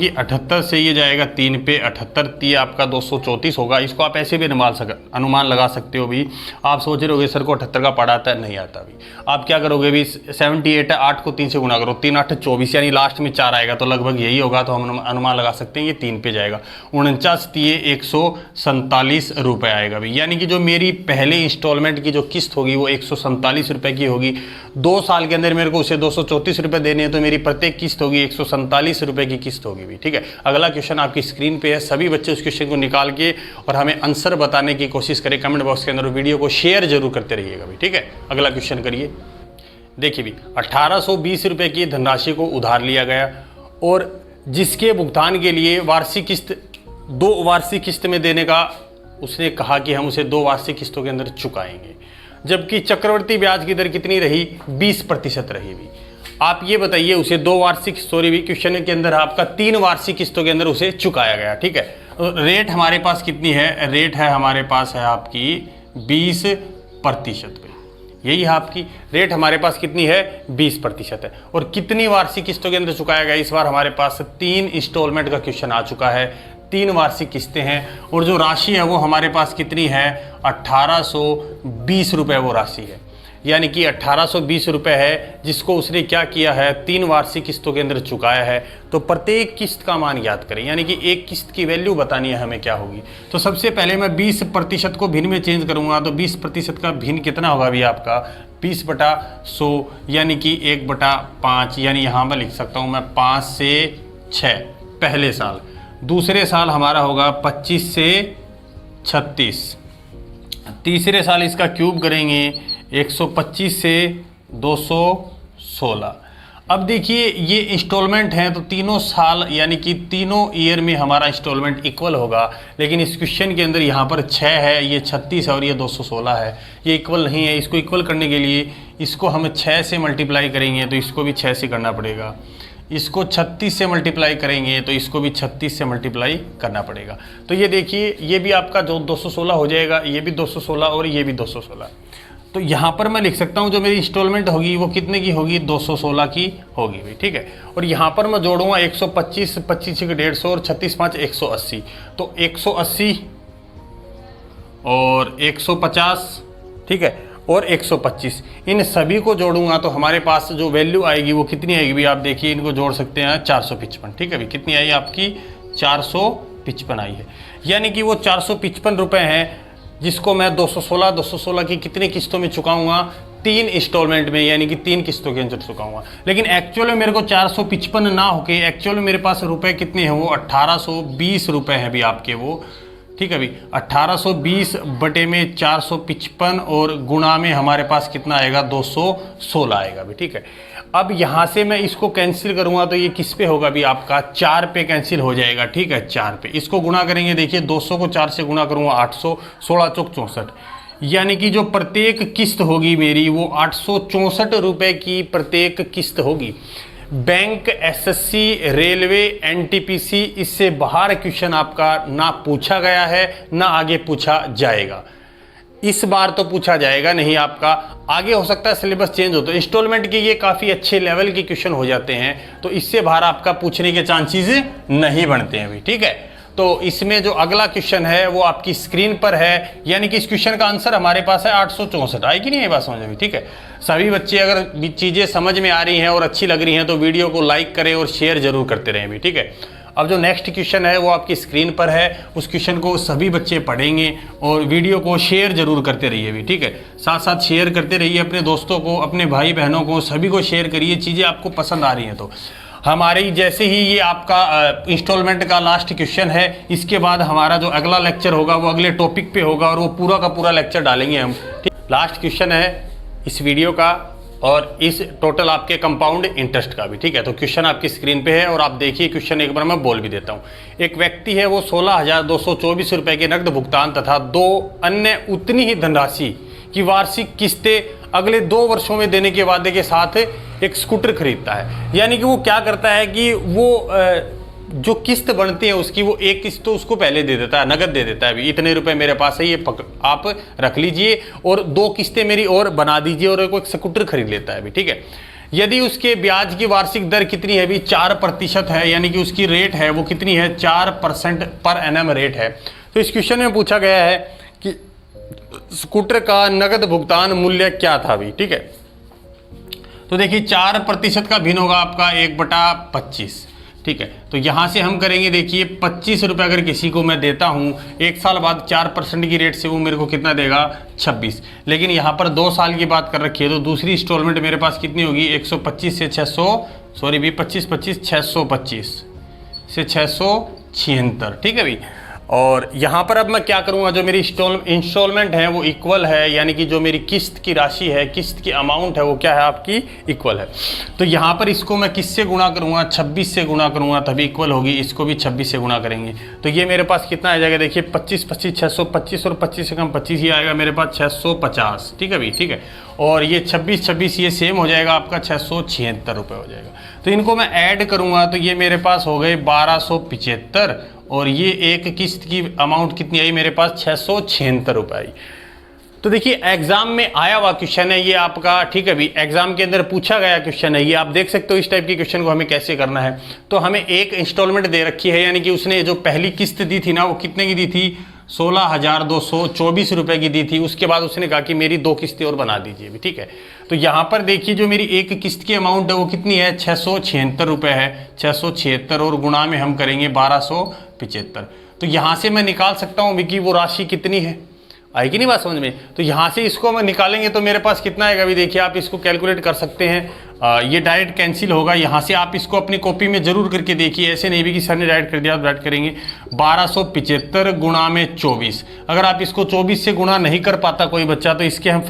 ये 78 से ये जाएगा 3 पे, 78 ये आपका 234 होगा। इसको आप ऐसे भी अनुमान लगा सकते हो। भी आप सोच रहे होगे सर को 78 का पढ़ा आता है, नहीं आता। भी आप क्या करोगे? भी 78 है, 8 को 3 से गुणा करो, 3 8 24, यानी लास्ट में 4 आएगा तो लगभग यही होगा। तो हम अनुमान लगा सकते हैं ये 3 पे जाएगा। 49 ये 147 रुपये आएगा भी, यानी कि जो मेरी पहले इंस्टॉलमेंट की जो किस्त होगी वो 147 रुपये की होगी। 2 साल के अंदर मेरे को उसे 234 रुपये देने हैं, तो मेरी प्रत्येक किस्त होगी 147 रुपये की किस्त होगी। ठीक है, अगला क्वेश्चन आपकी स्क्रीन पे है। सभी बच्चे उस क्वेश्चन को निकाल के और हमें आंसर बताने की कोशिश करें कमेंट बॉक्स के अंदर। वीडियो को शेयर जरूर करते रहिएगा भी, ठीक है। अगला क्वेश्चन करिए। देखिए भी 1820 रुपये की धनराशि को उधार लिया गया और जिसके भुगतान के लिए वार्षिक किस्त 2 वार्षिक किस्त में देने का उसने कहा कि हम उसे 2 वार्षिक किस्तों के अंदर चुकाएंगे, जबकि चक्रवृद्धि ब्याज की दर कितनी रही? 20% रही। भी आप ये बताइए उसे 2 वार्षिक क्वेश्चन के अंदर आपका 3 वार्षिक किस्तों के अंदर उसे चुकाया गया, ठीक है। रेट हमारे पास कितनी है? रेट है हमारे पास है आपकी 20% पे। यही है आपकी रेट हमारे पास कितनी है? 20% है। और कितनी वार्षिक किस्तों के अंदर चुकाया गया? इस बार हमारे पास 3 इंस्टॉलमेंट का क्वेश्चन आ चुका है। 3 वार्षिक किस्तें हैं और जो राशि है वो हमारे पास कितनी है? 1820 रुपये वो राशि है, यानी कि 1820 रुपये है, जिसको उसने क्या किया है? 3 वार्षिक किस्तों के अंदर चुकाया है। तो प्रत्येक किस्त का मान याद करें, यानी कि एक किस्त की वैल्यू बतानी है हमें क्या होगी। तो सबसे पहले मैं 20% को भिन्न में चेंज करूंगा। तो 20% का भिन्न कितना होगा? अभी आपका 20/100, यानी कि 1/5, यानी यहाँ मैं लिख सकता हूँ मैं 5 से 6 पहले साल। दूसरे साल हमारा होगा 25 से 36। तीसरे साल इसका क्यूब करेंगे 125 से 216। अब देखिए ये इंस्टॉलमेंट हैं तो तीनों साल यानी कि तीनों ईयर में हमारा इंस्टॉलमेंट इक्वल होगा, लेकिन इस क्वेश्चन के अंदर यहाँ पर 6 है, ये 36 है और ये 216 है, ये इक्वल नहीं है। इसको इक्वल करने के लिए इसको हम 6 से मल्टीप्लाई करेंगे तो इसको भी 6 से करना पड़ेगा। इसको 36 से मल्टीप्लाई करेंगे तो इसको भी 36 से मल्टीप्लाई करना पड़ेगा। तो ये देखिए ये भी आपका जो 216 हो जाएगा, ये भी 216 और ये भी 216। तो यहाँ पर मैं लिख सकता हूँ जो मेरी इंस्टॉलमेंट होगी वो कितने की होगी? 216 की होगी भाई, ठीक है। और यहाँ पर मैं जोड़ूंगा 125, 25 के 150 और 36 5 180। तो 180 और 150, ठीक है, और 125, इन सभी को जोड़ूंगा तो हमारे पास जो वैल्यू आएगी वो कितनी आएगी भी? आप देखिए इनको जोड़ सकते हैं 455, ठीक है भाई। कितनी आई आपकी? 455 आई है, यानी कि वो 455 रुपये हैं, जिसको मैं 216 की कितनी किस्तों में चुकाऊंगा? 3 इंस्टॉलमेंट में, यानी कि 3 किस्तों के अंदर चुकाऊंगा। लेकिन एक्चुअल में मेरे को 455 ना होके एक्चुअल में मेरे पास रुपए कितने हैं? वो 1820 रुपये हैं भी आपके वो, ठीक है भाई। 1820 बटे में 455 और गुणा में हमारे पास कितना आएगा? 216 आएगा भी, ठीक है। अब यहाँ से मैं इसको कैंसिल करूँगा तो ये किस पे होगा भी? आपका 4 पे कैंसिल हो जाएगा, ठीक है, 4 पे। इसको गुणा करेंगे, देखिए 200 को 4 से गुणा करूँगा 800, 16 चौक 64, यानी कि जो प्रत्येक किस्त होगी मेरी वो 864 रुपये की प्रत्येक किस्त होगी। बैंक, एसएससी, रेलवे, एनटीपीसी, इससे बाहर क्वेश्चन आपका ना पूछा गया है ना आगे पूछा जाएगा। इस बार तो पूछा जाएगा नहीं आपका, आगे हो सकता है सिलेबस चेंज हो तो इंस्टॉलमेंट के ये काफ़ी अच्छे लेवल के क्वेश्चन हो जाते हैं, तो इससे बाहर आपका पूछने के चांसेस नहीं बनते हैं अभी, ठीक है। तो इसमें जो अगला क्वेश्चन है वो आपकी स्क्रीन पर है, यानी कि इस क्वेश्चन का आंसर हमारे पास है 864। आई कि नहीं ये बात समझ में, ठीक है। सभी बच्चे अगर चीज़ें समझ में आ रही हैं और अच्छी लग रही हैं तो वीडियो को लाइक करें और शेयर जरूर करते रहें भी, ठीक है। अब जो नेक्स्ट क्वेश्चन है वो आपकी स्क्रीन पर है, उस क्वेश्चन को सभी बच्चे पढ़ेंगे और वीडियो को शेयर जरूर करते रहिए भी, ठीक है। साथ साथ शेयर करते रहिए अपने दोस्तों को, अपने भाई बहनों को, सभी को शेयर करिए, चीज़ें आपको पसंद आ रही हैं तो। हमारी जैसे ही ये आपका इंस्टॉलमेंट का लास्ट क्वेश्चन है, इसके बाद हमारा जो अगला लेक्चर होगा वो अगले टॉपिक पे होगा और वो पूरा का पूरा लेक्चर डालेंगे हम, ठीक। लास्ट क्वेश्चन है इस वीडियो का और इस टोटल आपके कंपाउंड इंटरेस्ट का भी, ठीक है। तो क्वेश्चन आपकी स्क्रीन पे है और आप देखिए क्वेश्चन एक बार मैं बोल भी देता हूँ। एक व्यक्ति है वो 16,224 रुपये के नकद भुगतान तथा 2 अन्य उतनी ही धनराशि की वार्षिक किस्तें अगले 2 वर्षों में देने के वादे के साथ एक स्कूटर खरीदता है। यानी कि वो क्या करता है कि वो जो किस्त बनती है उसकी, वो एक किस्त तो उसको पहले दे देता है, नगद दे देता है, अभी इतने रुपए मेरे पास है, ये आप रख लीजिए और 2 किस्तें मेरी और बना दीजिए और एक स्कूटर खरीद लेता है अभी, ठीक है। यदि उसके ब्याज की वार्षिक दर कितनी है अभी 4% है, यानी कि उसकी रेट है वो कितनी है 4% पर एनम रेट है। तो इस क्वेश्चन में पूछा गया है कि स्कूटर का नगद भुगतान मूल्य क्या था अभी, ठीक है। तो देखिए 4% का भिन्न होगा आपका 1/25, ठीक है। तो यहाँ से हम करेंगे, देखिए 25 रुपये अगर किसी को मैं देता हूँ, 1 साल बाद 4% की रेट से वो मेरे को कितना देगा 26। लेकिन यहाँ पर 2 साल की बात कर रखी है तो दूसरी इंस्टॉलमेंट मेरे पास कितनी होगी 125 से 600, सॉरी भी 25 625 से 676, ठीक है भाई। और यहाँ पर अब मैं क्या करूँगा, जो मेरी इंस्टॉलमेंट है वो इक्वल है, यानी कि जो मेरी किस्त की राशि है, किस्त की अमाउंट है वो क्या है आपकी इक्वल है। तो यहाँ पर इसको मैं किससे गुणा करूँगा 26 से गुणा करूँगा तभी इक्वल होगी, इसको भी 26 से गुणा करेंगे तो ये मेरे पास कितना आ जाएगा, देखिए 25 25 625 और 25 से कम 25 ही आएगा मेरे पास 650, ठीक है भाई, ठीक है। और ये 26 26 ये सेम हो जाएगा आपका 676 रुपये हो जाएगा। तो इनको मैं ऐड करूँगा तो ये मेरे पास हो गए 1275 और ये एक किस्त की अमाउंट कितनी आई मेरे पास 676 रुपये आई। तो देखिए एग्जाम में आया हुआ क्वेश्चन है ये आपका, ठीक है भी, एग्जाम के अंदर पूछा गया क्वेश्चन है ये, आप देख सकते हो इस टाइप के क्वेश्चन को हमें कैसे करना है। तो हमें एक इंस्टॉलमेंट दे रखी है, यानी कि उसने जो पहली किस्त दी थी ना वो कितने की दी थी 16,224 रुपये की दी थी। उसके बाद उसने कहा कि मेरी 2 किस्तें और बना दीजिए भी, ठीक है। तो यहाँ पर देखिए जो मेरी एक किस्त की अमाउंट है वो कितनी है 676 रुपये है, 676 और गुणा में हम करेंगे 1275। तो यहाँ से मैं निकाल सकता हूँ कि वो राशि कितनी है, आई कि नहीं बात समझ में। तो यहाँ से इसको हम निकालेंगे तो मेरे पास कितना आएगा अभी देखिए, आप इसको कैलकुलेट कर सकते हैं। ये डायरेक्ट कैंसिल होगा, यहाँ से आप इसको अपनी कॉपी में जरूर करके देखिए, ऐसे नहीं भी कि सर ने डायरेक्ट कर दिया, आप डायरेक्ट करेंगे 1275 गुणा में 24। अगर आप इसको 24 से गुणा नहीं कर पाता कोई बच्चा तो इसके हम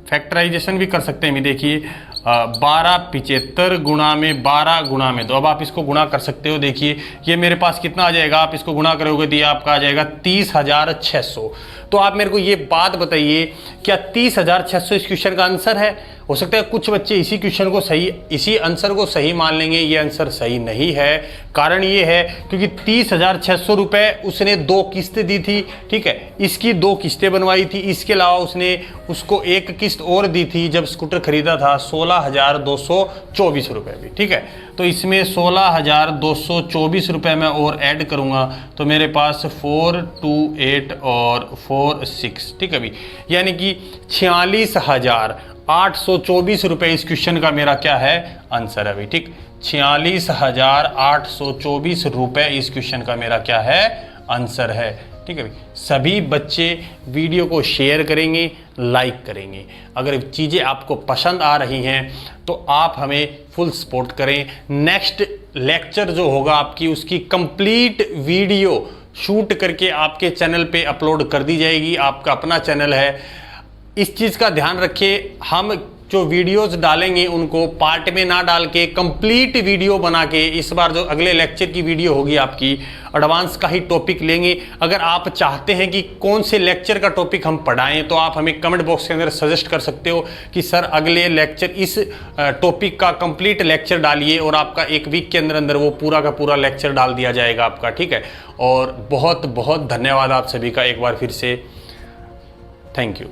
फैक्टराइजेशन भी कर सकते हैं। देखिए 1275 गुणा में 12 गुणा में 2, अब आप इसको गुणा कर सकते हो। देखिए ये मेरे पास कितना आ जाएगा, आप इसको गुणा करोगे तो ये आपका आ जाएगा 30,600। तो आप मेरे को ये बात बताइए, क्या 30,600 इस क्वेश्चन का आंसर है? हो सकता है कुछ बच्चे इसी क्वेश्चन को सही, इसी आंसर को सही मान लेंगे, ये आंसर सही नहीं है। कारण ये है क्योंकि 30,600 रुपये उसने 2 किस्तें दी थी, ठीक है, इसकी 2 किस्तें बनवाई थी, इसके अलावा उसने उसको एक किस्त और दी थी जब स्कूटर खरीदा था 16,224 रुपये भी, ठीक है। तो इसमें 16,224 रुपये मैं और ऐड करूँगा तो मेरे पास 428 और 46, ठीक है भी, यानी कि 46,824 रुपये इस क्वेश्चन का मेरा क्या है आंसर है भाई, ठीक। 46,824 रुपये इस क्वेश्चन का मेरा क्या है आंसर है, ठीक है भाई। सभी बच्चे वीडियो को शेयर करेंगे, लाइक करेंगे। अगर चीज़ें आपको पसंद आ रही हैं तो आप हमें फुल सपोर्ट करें। नेक्स्ट लेक्चर जो होगा आपकी, उसकी कंप्लीट वीडियो शूट करके आपके चैनल पे अपलोड कर दी जाएगी। आपका अपना चैनल है, इस चीज़ का ध्यान रखिए। हम जो वीडियोस डालेंगे उनको पार्ट में ना डाल के कंप्लीट वीडियो बना के, इस बार जो अगले लेक्चर की वीडियो होगी आपकी एडवांस का ही टॉपिक लेंगे। अगर आप चाहते हैं कि कौन से लेक्चर का टॉपिक हम पढ़ाएं तो आप हमें कमेंट बॉक्स के अंदर सजेस्ट कर सकते हो कि सर अगले लेक्चर इस टॉपिक का कंप्लीट लेक्चर डालिए, और आपका 1 वीक के अंदर अंदर वो पूरा का पूरा लेक्चर डाल दिया जाएगा आपका, ठीक है। और बहुत बहुत धन्यवाद आप सभी का एक बार फिर से, थैंक यू।